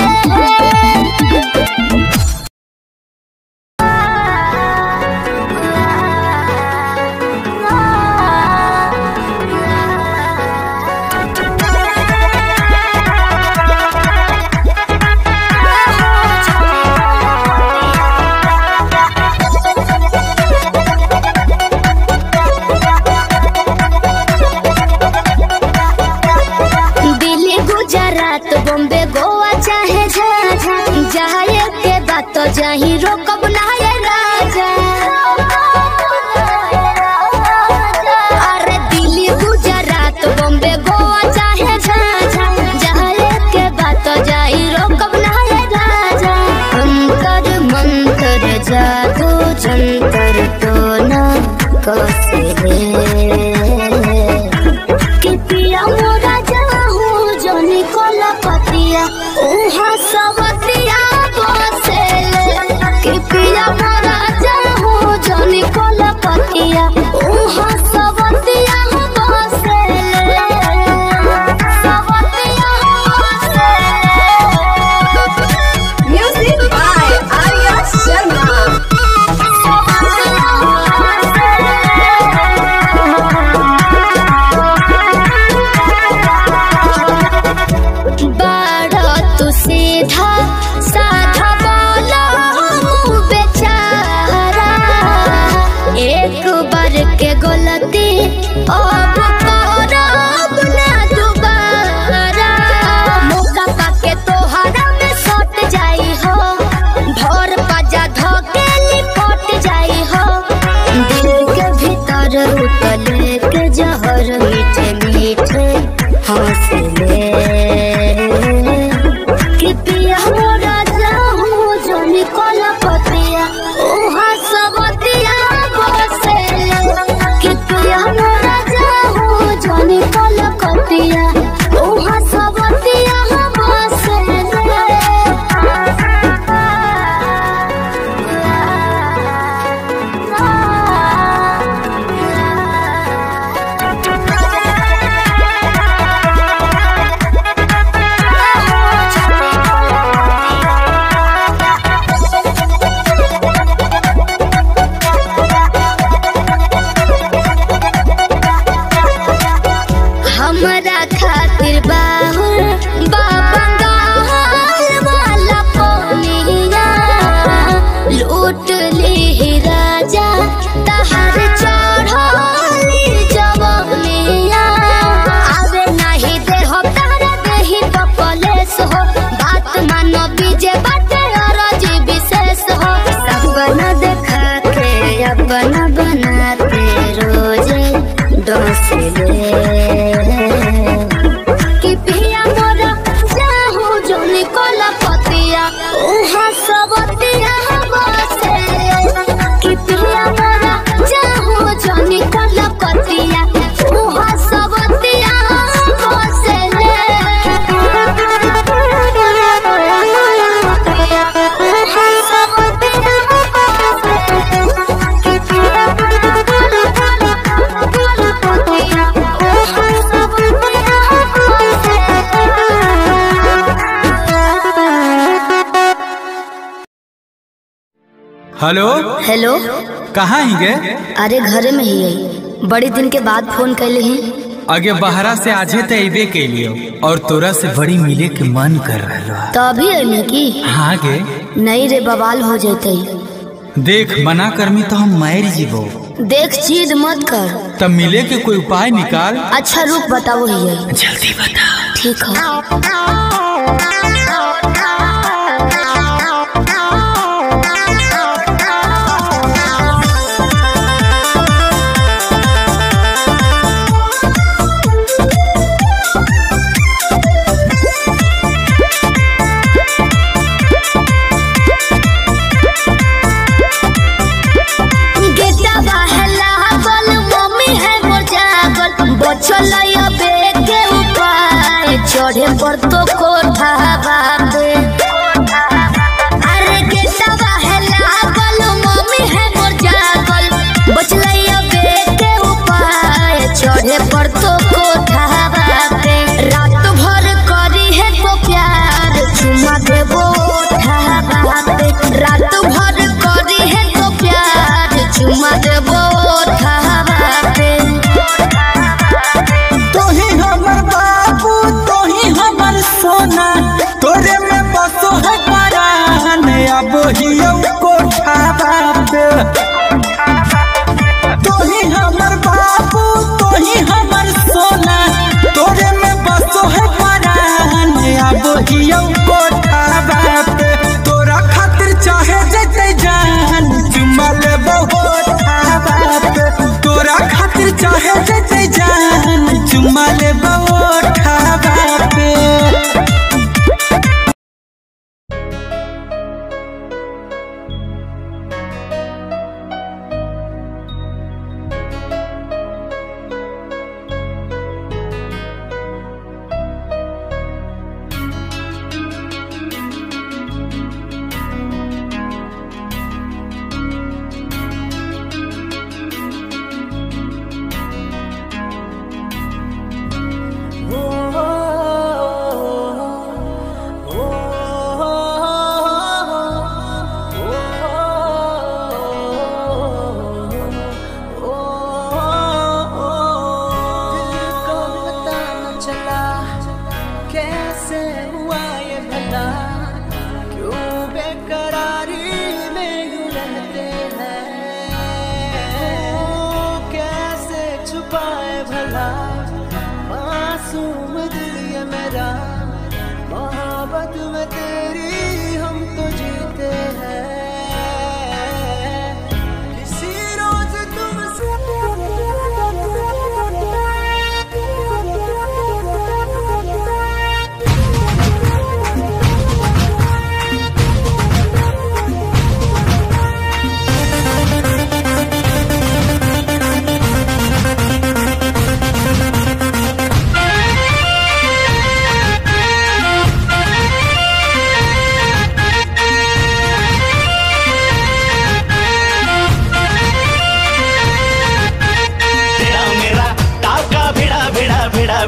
बॉम्बे गोवा चाहे झाझा जाए के बात जाही रोकब ना ये राजा अरे दिल्ली गुजरात बॉम्बे गोवा चाहे झाझा जाए के बात जाही रोकब ना ये राजा अंतर मंत्र जादू जंतर तो ना कसे कि पिया मोरा जाहू जोनी कोला पतिया उहा सवतिया बसेले कि पिया मोरा जाहू जोनी कोला पतिया उहा सवतिया बसेले सवतिया बसेले Music by Arya Sharma. बाड़ा तू सीधा साधा बोला हूँ बेचारा एक बार के गलती अब करब ना दोबारा मौका पाके तोहरा में सट जाई हो भोर पाजा धोके लिपट जाई हो दिल के भीतर उतले के जहर मीठे मीठे हौसले कि पिया मोरा जाहू जोनी कोला पतिया उहा सवतिया बसेले कि पिया मोरा जाहू जोनी कोला पतिया उहा सवतिया बसेले हेलो हेलो। कहाँ ही गए? अरे घरे में ही है, बड़ी दिन के बाद फोन कैले हैं। आगे बहरा से आजे तो अबे के लिए और तोरा से बड़ी मिले के मन कर रहा। तो अभी अने की? हाँ गे। नहीं रे, बवाल हो जाते। देख मना करमी तो हम मार जीवो। देख जिद मत कर। तब मिले के कोई उपाय निकाल। अच्छा रुक बताओ ही है। जल्दी बता। ठीक है। चढ़े पर तो कोठा बाबे। अरे गेटवा है लागल, मम्मी है मोर जागल, बचलैया बेटे उपाय चढ़े पर तो कोठा बाबे। रात भर करी है तो प्यार चुमा देबो ओठा बाबे। रात भर करी है तो प्यार चुमा देबो ओठा बाबे। सोना तोरे में बसो है परान, अब हियो कोठा बाबे। तोही हमर बाबू तोही हमर सोना, तोरे में बसो है परान, अब हियो कोठा बाबे। तोरा खातिर चाहे जते जान चुमा लेबो ओठा बाबे। तोरा खातिर चाहे जते जान चुमा लेबो ओठा बाबे।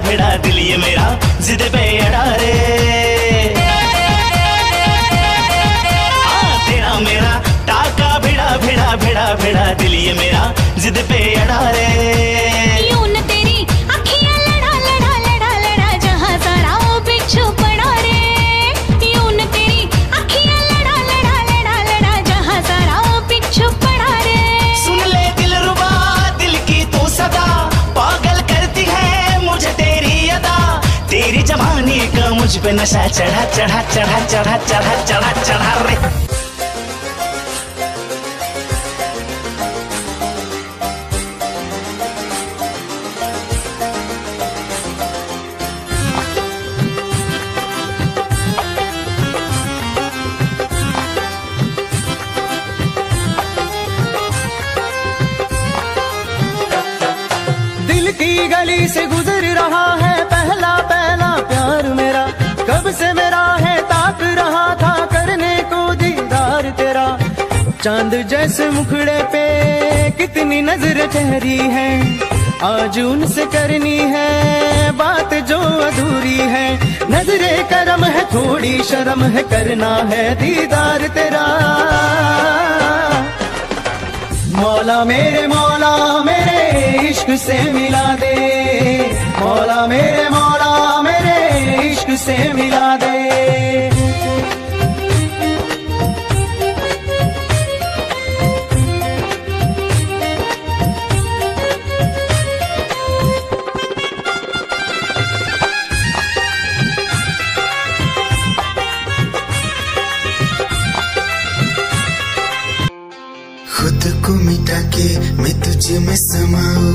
भिड़ा दिल ये मेरा जिद पे अड़ा रे। तेरा मेरा टाका भिड़ा भिड़ा भिड़ा भिड़ा दिल ये मेरा जिद पे अड़ा रे। यूं न तेरी अखियां लड़ा लड़ा लड़ा लड़ा जहां सारा वो बिच्छू पड़ा रे। यूं न तेरी अखियां लड़ा लड़ा लड़ा लड़ा जहां सारा वो बिच्छू पड़ा रे। सुन ले दिलरुबा दिल की तू सदा पागल करती है मुझे तेरी अदा। तेरी जवानी का मुझ पे नशा चढ़ा चढ़ा चढ़ा चढ़ा चढ़ा चढ़ा चढ़ा रे। दिल की गली से गुजर रहा है पहला पहला प्यार मेरा। कब से मेरा है ताक रहा था करने को दीदार तेरा। चांद जैसे मुखड़े पे कितनी नजर ठहरी है। आज उनसे करनी है बात जो अधूरी है। नजरे करम है थोड़ी शर्म है करना है दीदार तेरा। मौला मेरे इश्क से मिला दे, मौला मेरे इश्क से मिला दे। खुद को मिटा के मैं तुझे में समाऊं,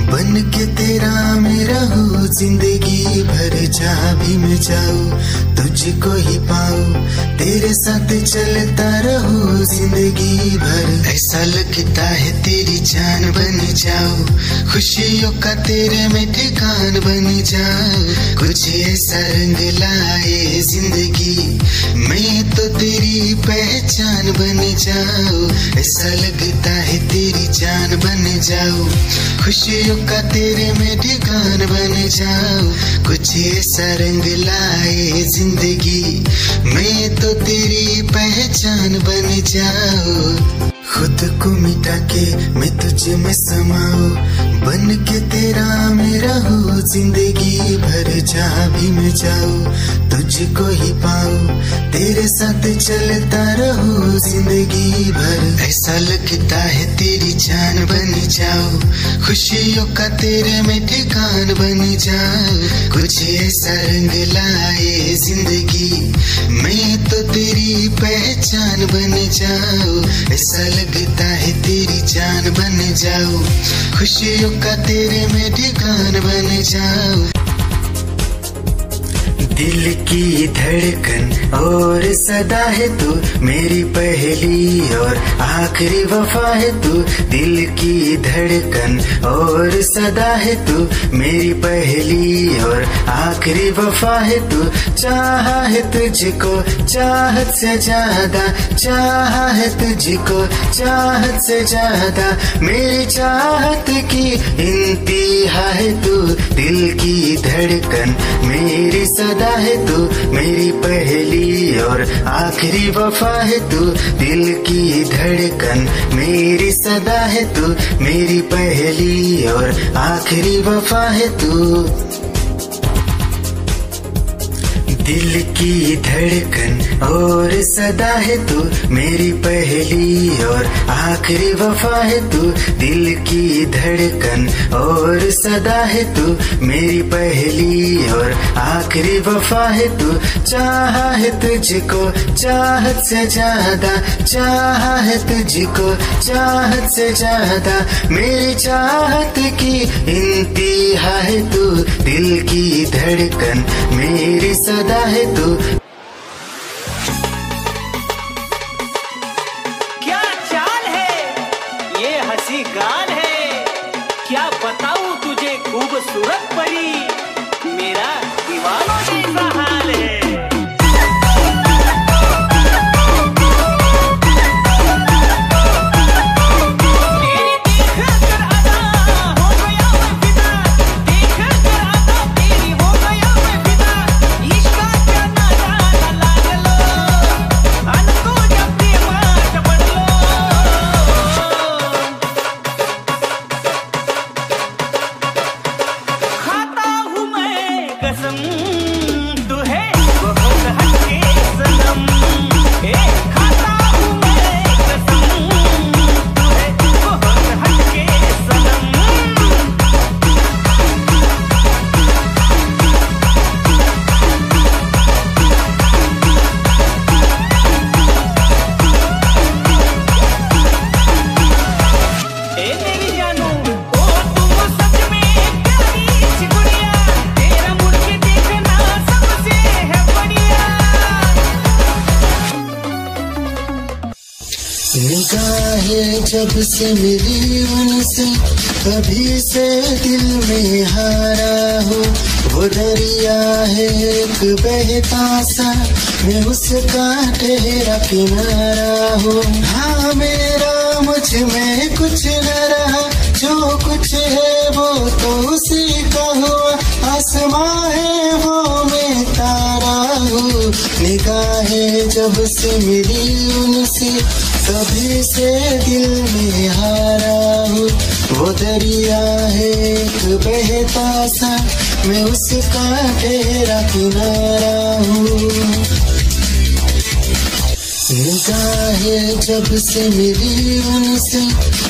बन के तेरा मेरा हो जिंदगी भर। जहाँ भी मैं जाऊं तुझको ही पाऊं, तेरे साथ चलता रहूं जिंदगी भर। ऐसा लगता है तेरी जान बन जाऊं, खुशियों का तेरे में ठिकान बन जाऊं। कुछ ऐसा रंग लाए जिंदगी, मैं तो तेरी पहचान बन जाऊं। ऐसा लगता है तेरी जान बन जाऊं, खुशियों का तेरे में ठिकान बन जाऊं। कुछ ऐसा रंग लाए जिंदगी, मैं तो तेरी पहचान बन जाऊं। खुद को मिटा के मैं तुझे में समाऊं, बन के तेरा मेरा हो जिंदगी भर। जहाँ भी मैं जाऊं तुझको ही पाऊं, तेरे साथ चलता रहूं जिंदगी भर। ऐसा लगता है तेरी जान बन जाऊं, खुशियों का तेरे में ठिकान बन जाऊं। कुछ ऐसा रंग लाए जिंदगी, मैं तो तेरी पहचान बन जाऊं। ऐसा लगता है तेरी जान बन जाऊं, खुशियों का तेरे में ठिकान बन जाऊं। दिल की धड़कन और सदा है तू, मेरी पहली और आखिरी वफा है तू। दिल की धड़कन और सदा है तू, मेरी पहली और आखिरी वफा है तू। चाहा है तुझको चाहत से ज्यादा, चाहा है तुझको चाहत से ज्यादा। मेरी चाहत की इंतहा है तू, दिल की धड़कन मेरी सदा है तू। मेरी पहली और आखिरी वफा है तू, दिल की धड़कन मेरी सदा है तू। मेरी पहली और आखिरी वफा है तू। दिल की धड़कन और सदा है तू, मेरी पहली और आखिरी वफा है तू। दिल की धड़कन और सदा है तू, मेरी पहली और आखिरी वफा है तू। चाहा है तुझको चाहत से ज्यादा, चाहा है तुझको चाहत से ज्यादा। मेरी चाहत की इंतहा है तू, दिल की धड़कन मेरी सदा है तू। क्या चाल है ये हंसी गाल है, क्या बताऊं तुझे खूबसूरत परी, मेरा दीवानों जैसा हाल है। निगाहें जब से मिली उनसे, कभी से दिल में हारा हो। वो दरिया है एक बहता सा, मैं उसका ठहरा किनारा हो। हाँ मेरा मुझ में कुछ न रहा, जो कुछ है वो तो उसी का हुआ। आसमां है वो मैं तारा हूँ, निगाहें जब से मिली उनसे तभी से दिल में हारा हूँ। वो दरिया है एक बहता सा, मैं उसका ठहरा किनारा हूँ। निगाहें जब से मिली उनसे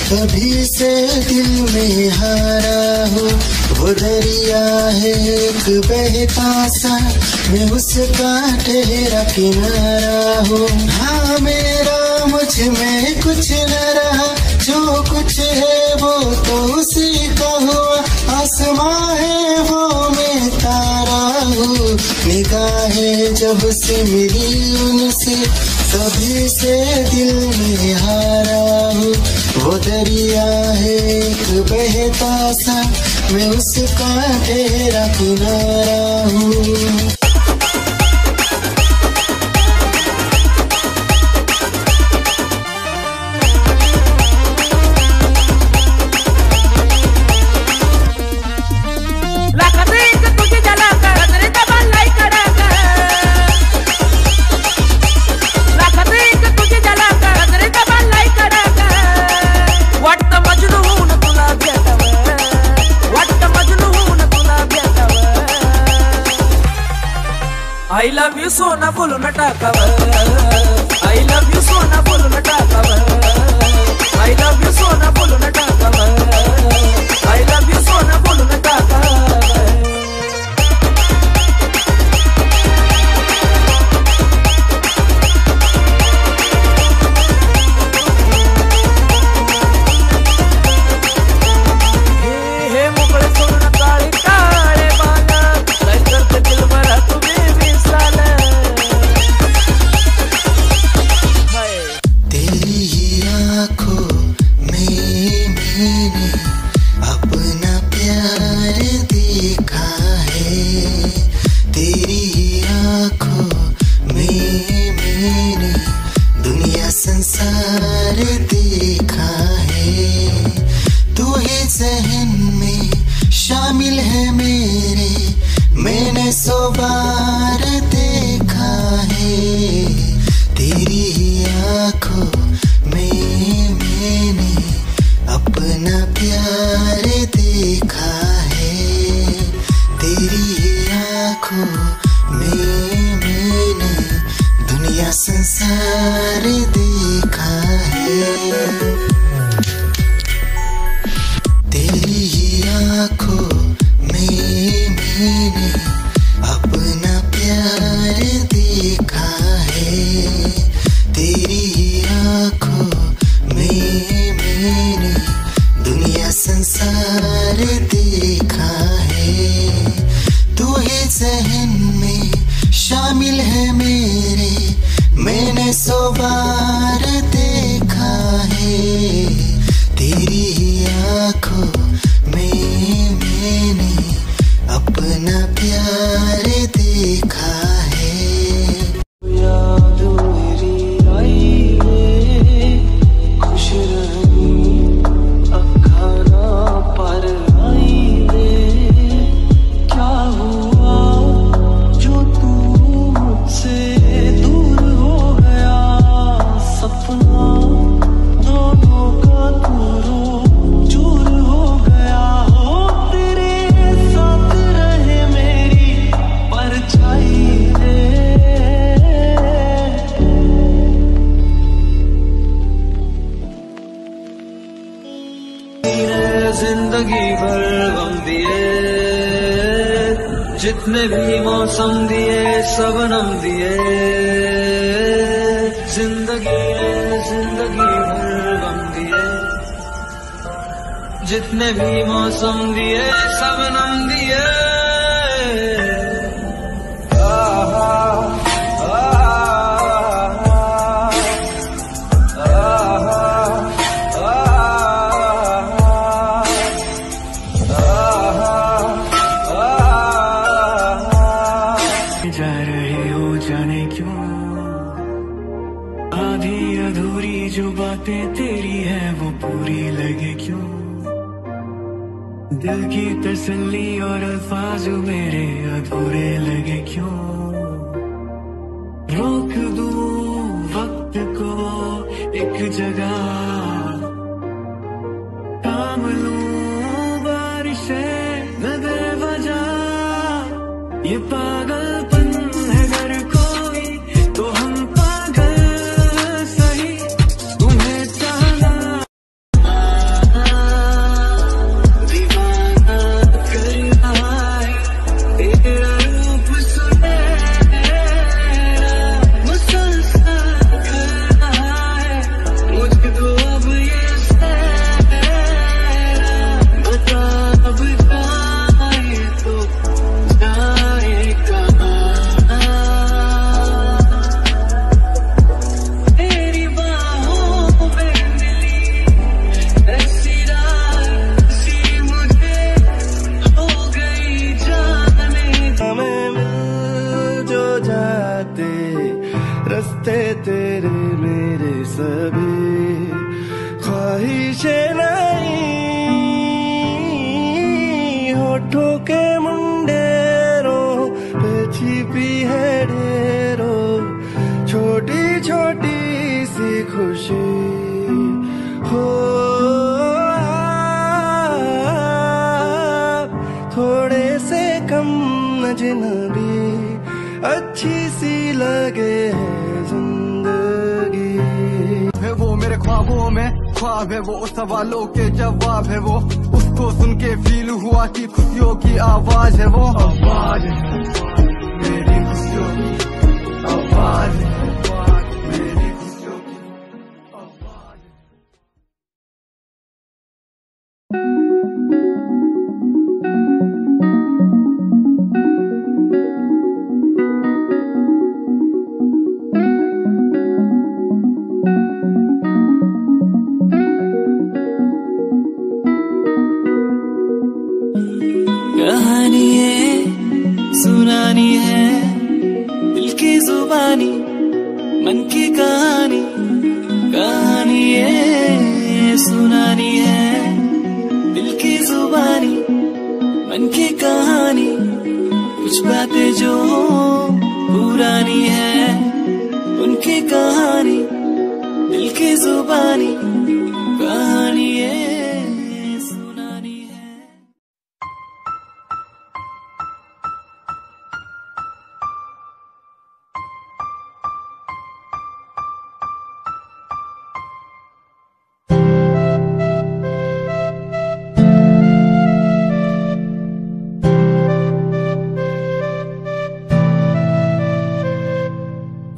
तभी से दिल में हारा हूँ। वो दरिया है एक बहता सा, मैं उसका ठहरा किनारा हूँ। हाँ मेरा मुझ में कुछ न रहा, जो कुछ है वो तो उसी का हुआ। आसमां है वो मैं तारा हूँ। निगाहें जब से मिली उनसे तभी से दिल में हारा हूँ। वो दरिया है एक बहता सा, मैं उसका ठहरा किनारा हूँ। I love you सोना बोलो न टाकावर, I love you सोना बोलो न टाकावर, I love you सोना बोलो न टाकावर, I love you सोना बोलो न टाकावर। हे मोकळे सोडून काळे काळे बाला, काय करते दिल भरा तुम्ही तेरी ही आँखों में मैंने अपना प्यार देखा है। तेरी ही आँखों में मैंने दुनिया संसार देखा है। तू ही ज़हन में शामिल है मेरे, मैंने 100 बार देखा है। तेरी ही आँखों में मैंने अपना प्यार देखा है। तेरी ही आँखों में मैंने दुनिया संसार देखा है। तेरी ही आँखों में मैंने अपना प्यार देखा है। तेरी ही आँखों में मैंने दुनिया संसार देखा है। तू ही ज़हन में शामिल है मेरे, मैंने 100 बार देखा है। तेरी ही आँखों में मैंने अपना प्यार देखा है। याद मेरी आई है, खुश रही अखाना पर आई है। क्या हुआ जो तू मुझसे दूर हो गया, सपना दोनों का दूरों चूर हो गया। हो तेरे साथ रहे मेरी परछाई है। जिंदगी भर गम दिए, जितने भी मौसम दिए सबनम दिए। जिंदगी भर गम दिए, जितने भी मौसम दिए सबनम दिए। जा रहे हो जाने क्यों, आधी अधूरी जो बातें तेरी है वो पूरी लगे क्यों। दिल की तसल्ली और अल्फाज मेरे अधूरे लगे क्यों। लिख दूं वक्त को एक जगह, थाम लूं बारिशें न दे वजह, ये पागलपन है अगर कोई तो हम पागल सही, तुम्हें चाहना दीवाना कर रहा है, तेरा रूप सुनहरा मुसलसल कर रहा है, मुझको अब ये सहरा बता अब जाए तो जाए कहाँ, तेरी बाहों में मिली ऐसी रात सी मुझे हो गई जाने हमें मिल जो जाते रास्ते तेरे मेरे सभी, ख्वाहिशें नहीं होठों के मुंडेरों पे छिपी है ढेरों छोटी छोटी सी खुशी हो, आप थोड़े से कम अजनबी अच्छी सी लगे है जिंदगी, है वो मेरे ख्वाबों में ख्वाब है वो, सवालों के जवाब है वो, उसको सुन के फील हुआ कि खुशियों की आवाज है वो, आवाज है मेरी खुशियों की आवाज है, मेरी खुशियों की आवाज है। कहानी है सुनानी है दिल की जुबानी मन की कहानी, कहानी है सुनानी है दिल की जुबानी मन की कहानी, कुछ बातें जो पुरानी है उनकी कहानी, दिल की जुबानी कहानी है सुनानी है।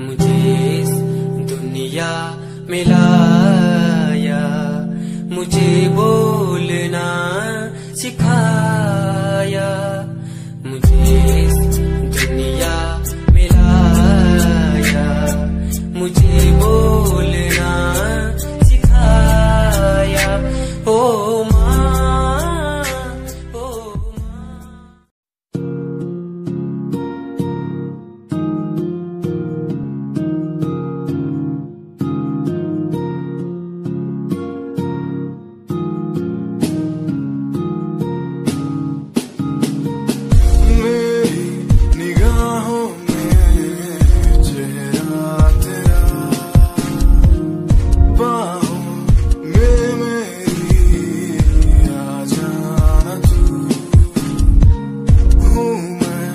मुझे इस दुनिया में लाया, मुझे बोलना सिखाया, मुझे इस दुनिया में लाया, मुझे बोलना सिखाया, ओ माँ ओ माँ। मेरी निगाहों में चेहरा तेरा, बाहों में मेरी आ जाना तू, हूँ मैं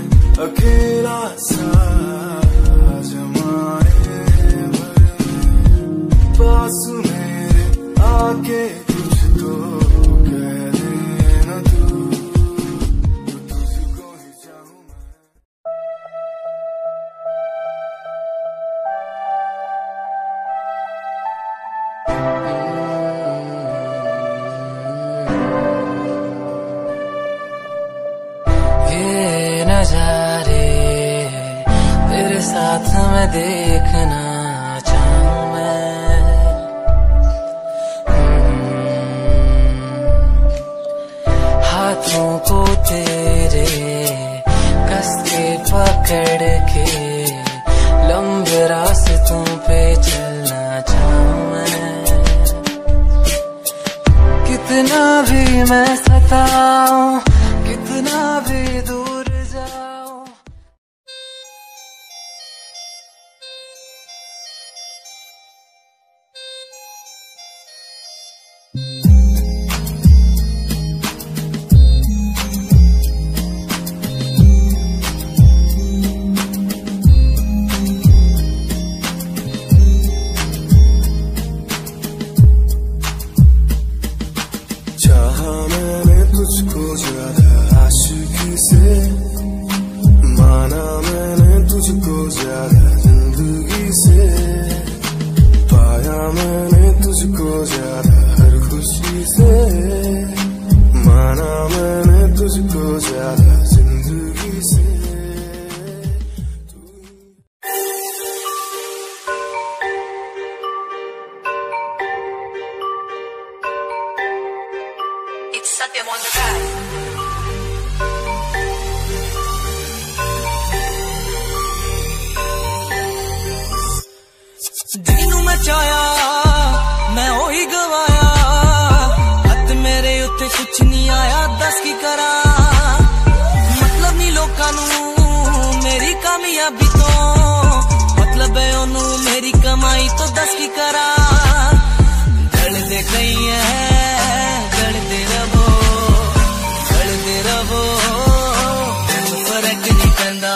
अकेला सा जमाने भर, पास मेरे आके कुछ तो कह देना तू, तुझको ही चाहूँ मैं। ये नजारे तेरे साथ मैं देखना चाहूँ मैं, हाथों को तेरे कस के पकड़ के लंबे रास्तों पे चलना चाहूँ मैं, कितना भी मैं सताऊं कितना भी दूर जाऊं, them on the track. ਜਿਹਨੂੰ ਮੈਂ ਚਾਹਿਆ ਮੈਂ ਉਹੀ ਗਵਾਇਆ ਹੱਥ ਮੇਰੇ ਉੱਤੇ ਕੁਛ ਨਹੀਂ ਆਇਆ ਦੱਸ ਕੀ ਕਰਾਂ ਮਤਲਬ ਨਹੀਂ ਲੋਕਾਂ ਨੂੰ ਮੇਰੀ ਕਾਮਯਾਬੀ ਤੋਂ ਮਤਲਬ ਹੈ ਉਹਨੂੰ ਮੇਰੀ ਕਮਾਈ ਤੋਂ ਦੱਸ ਕੀ ਕਰਾਂ ਜਲਦੇ ਗਈ ਹੈ ਜਲਦੇ ਰਵੋ ਫਰਕ ਨਹੀਂ ਪੈਂਦਾ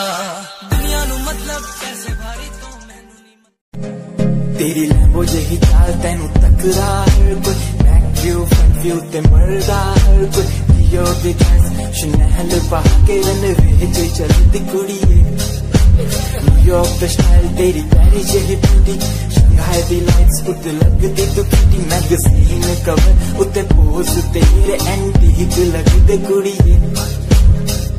ਦੁਨੀਆ ਨੂੰ ਮਤਲਬ ਪੈਸੇ ਭਾਰੀ ਤੋਂ तेरी लैम्बो जही चाल तेनू तकदा हर कोई बैक व्यू फ्रंट व्यू ते मरदा हर कोई दियो दे गैस शनैल पा के रन वेच चलदी कुड़िए न्यूयॉर्क दा स्टाइल तेरी प्यारी जही ब्यूटी शंघाई दी लाइट्स उत्ते लगदी तू किटी मैगज़ीन कवर उत्ते पोज तेरे एंटीक लगदे कुड़िए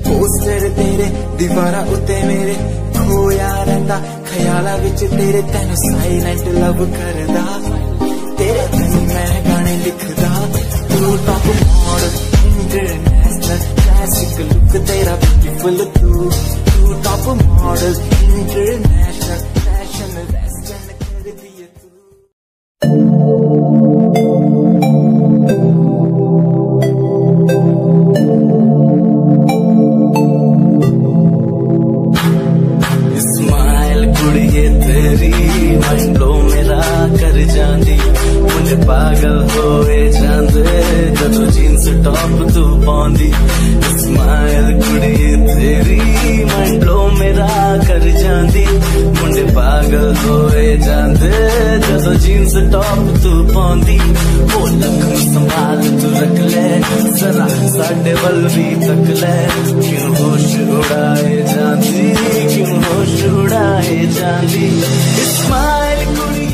पोस्टर तेरे दीवारा उत्ते मेरे खोया रहिंदा ख्याला विच तेरे तेनू साइलेंट लव करदा तेरे कई मैं गाने लिखदा तू top model international classic look तेरा ब्यूटीफुल तू top model international fashion western कर दिए तू पागल होए जांदे जदों जींस टॉप तू पाउंदी स्माइल कुड़ी तेरी मंडलो मेरा कर जांदी मुंडे पागल होए जांदे जदों जींस टॉप तू पाउंदी ओ लख संभाल तू रख ले जरा साडे वल भी तक ले क्यों होश उड़ाए जांदी क्यों होश उड़ाए जांदी स्माइल कुड़ी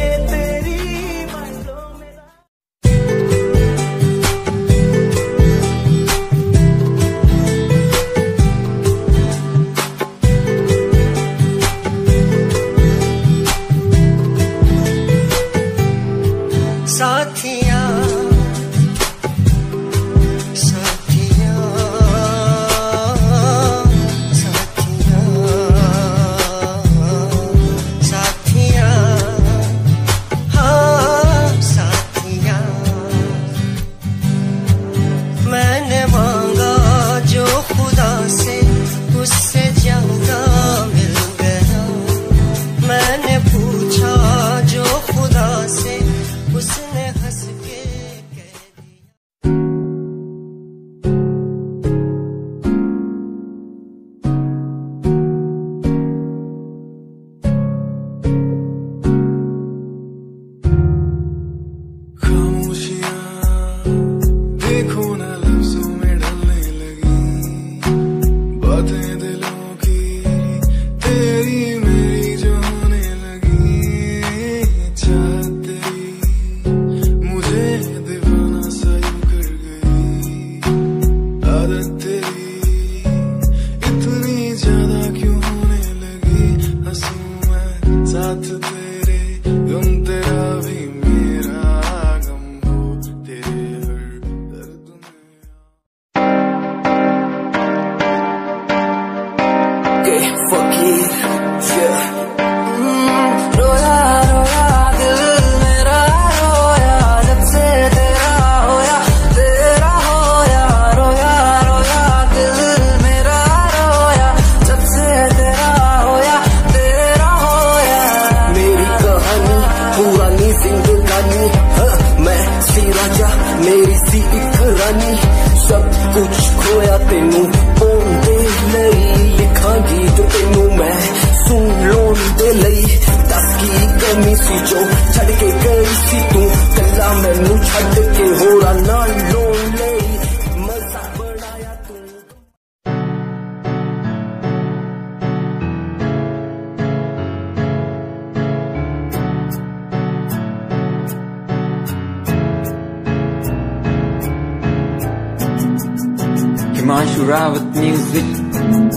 Himanshu Rawat music,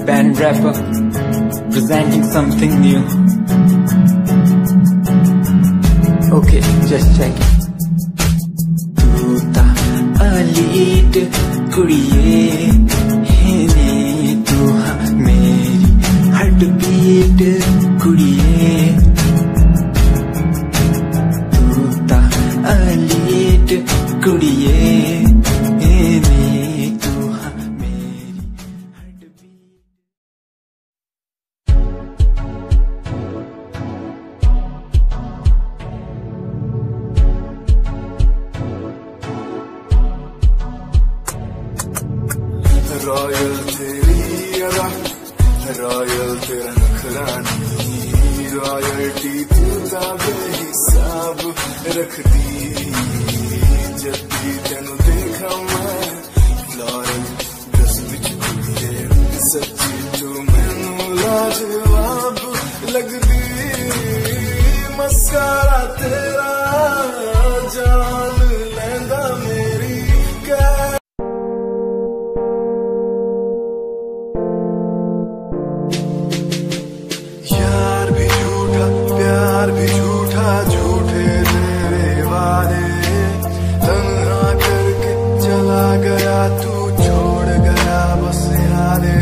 band rapper, presenting something new. Okay, just check it. अलीट कुड़िए ने तू हाँ मेरी हार्ट बीट कुड़िए तू ता अलीट कुड़िए ने तू हाँ मेरी हार्ट बीट। रॉयल तेरी अदा रॉयल तेरा नखरानी रॉयल्टी तू बेहिसाब रख दी जब भी तेनू देखा मैं फ्लोरल ड्रेस विच कुड़िए सच्ची तू मैनू लाजवाब लगदी मस्कारा तेरा जान लैंदा मेरी कै प्यार भी झूठा झूठे तेरे वादे तन्हा करके चला गया तू छोड़ गया बस यादे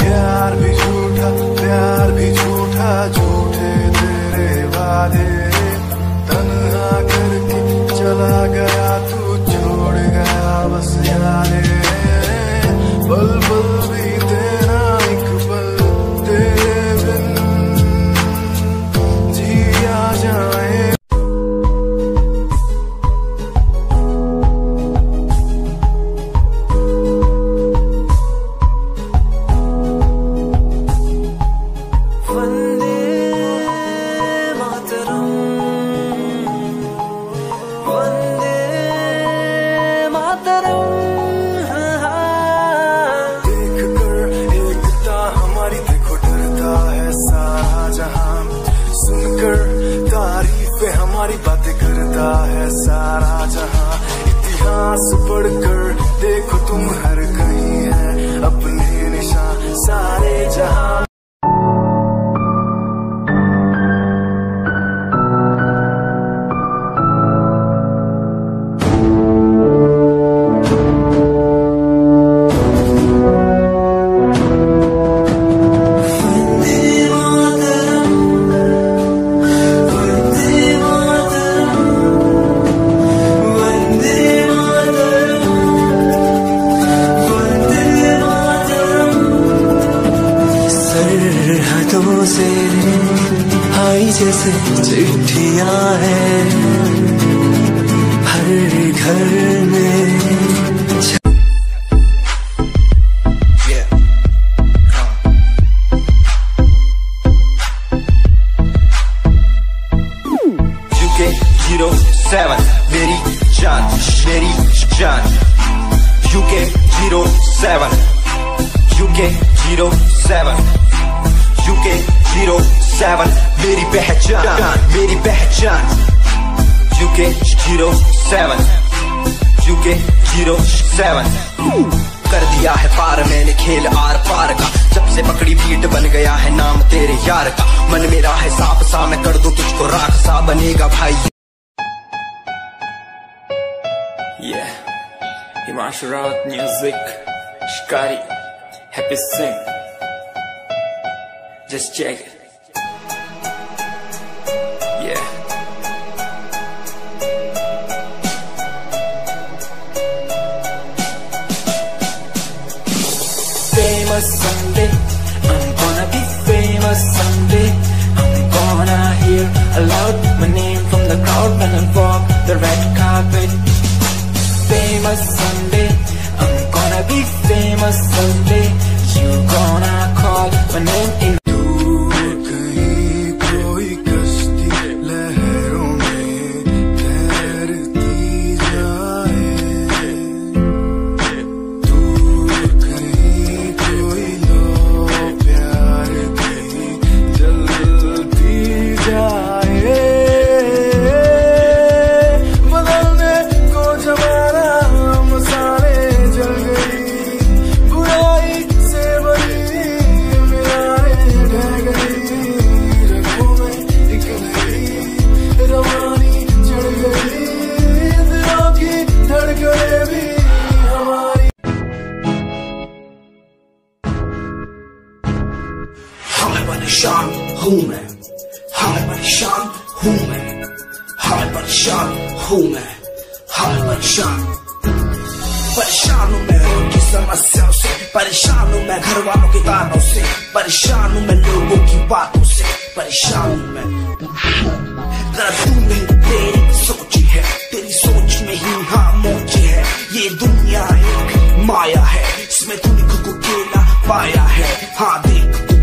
यार भी झूठा प्यार भी झूठा झूठे तेरे वादे तन्हा करके चला गया तू छोड़ गया बस यादे पल पल भी तेरा एक पल तेरे बिन जिया जाए। वंदे मातरम वंदे मातरम। देख कर एकता हमारी देखो डरता है सारा जहां सुनकर तारीफें हमारी बातें करता है सारा जहां इतिहास पढ़कर देखो तुम हर कहीं है अपने निशान सारे जहां। सरहदों से आई जैसे चिट्ठियां हैं हर घर में। UK 07 मेरी जान UK 07 UK 07 UK 07 मेरी पहचान UK 07 UK 07 कर दिया है पार मैंने खेल आर पार का जब से पकड़ी बीट बन गया है नाम तेरे यार का मन मेरा है सांप सा मैं कर दूं तुझको राख सा बनेगा भाई। Yeah, Himanshu Rawat music, Shikari, Happy Singh. Just check it. Yeah. Famous someday, I'm gonna be famous someday. I'm gonna hear aloud my name from the crowd when I walk the red carpet. Famous someday, I'm gonna be famous someday. You gonna call my name in. कहीं कोई कश्ती लहरों में तैरती जाए दूर कहीं कोई लो प्यार की जलती जाए बदलने को जमाना मसाले जल गई बुराई हूँ मैं, हाँ परेशान हूँ मैं, हाँ परेशान हूँ मैं, हाँ परेशान हूँ मैं उनकी समस्याओं से, परेशान हूँ मैं घर वालों के तानों से, परेशान हूँ मैं लोगों की बातों से, परेशान हूँ मैं। जरा तू नहीं तेरी सोची है, तेरी सोच में ही हाँ मोची है, ये दुनिया एक माया है, इसमें तूने खुद को अकेला पाया है। हाँ देख तू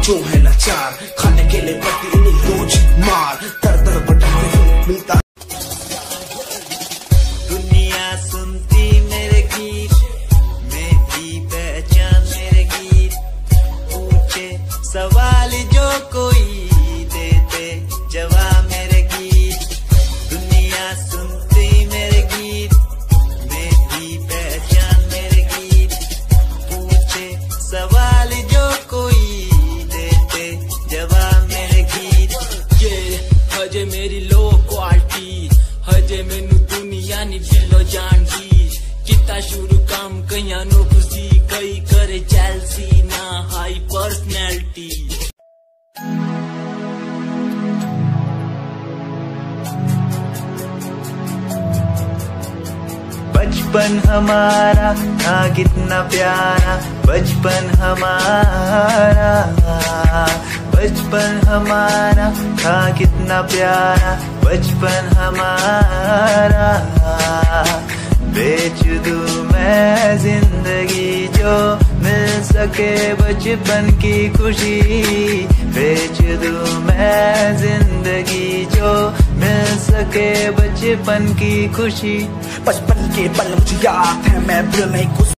जो है लाचार, खाने के लिए पड़ती उन्हें रोज मार, दर दर भटकते हुए मिलता। दुनिया सुनती मेरे गीत, मेरी पहचान मेरे गीत, पूछे सवाल जो कोई देते जवाब मेरे गीत। दुनिया सुनती मेरे गीत, मेरी पहचान मेरे गीत, पूछे सवाल जो कोई देते जवाब मेरे गीत। ये हजे मेरी लो क्वालिटी, हजे मैनू दुनिया नी दिलो जानदी, किता शुरू काम कईयां नो खुशी, कई करे जेलसी ना हाई पर्सनैलिटी। बचपन हमारा था कितना प्यारा, बचपन हमारा, बचपन हमारा था कितना प्यारा, बचपन हमारा। बेच दूं मैं जिंदगी जो मिल सके बचपन की खुशी, बेच दूं मैं जिंदगी जो मिल सके बचपन की खुशी। बचपन के पल मुझे याद है, मैं भूल नहीं कुछ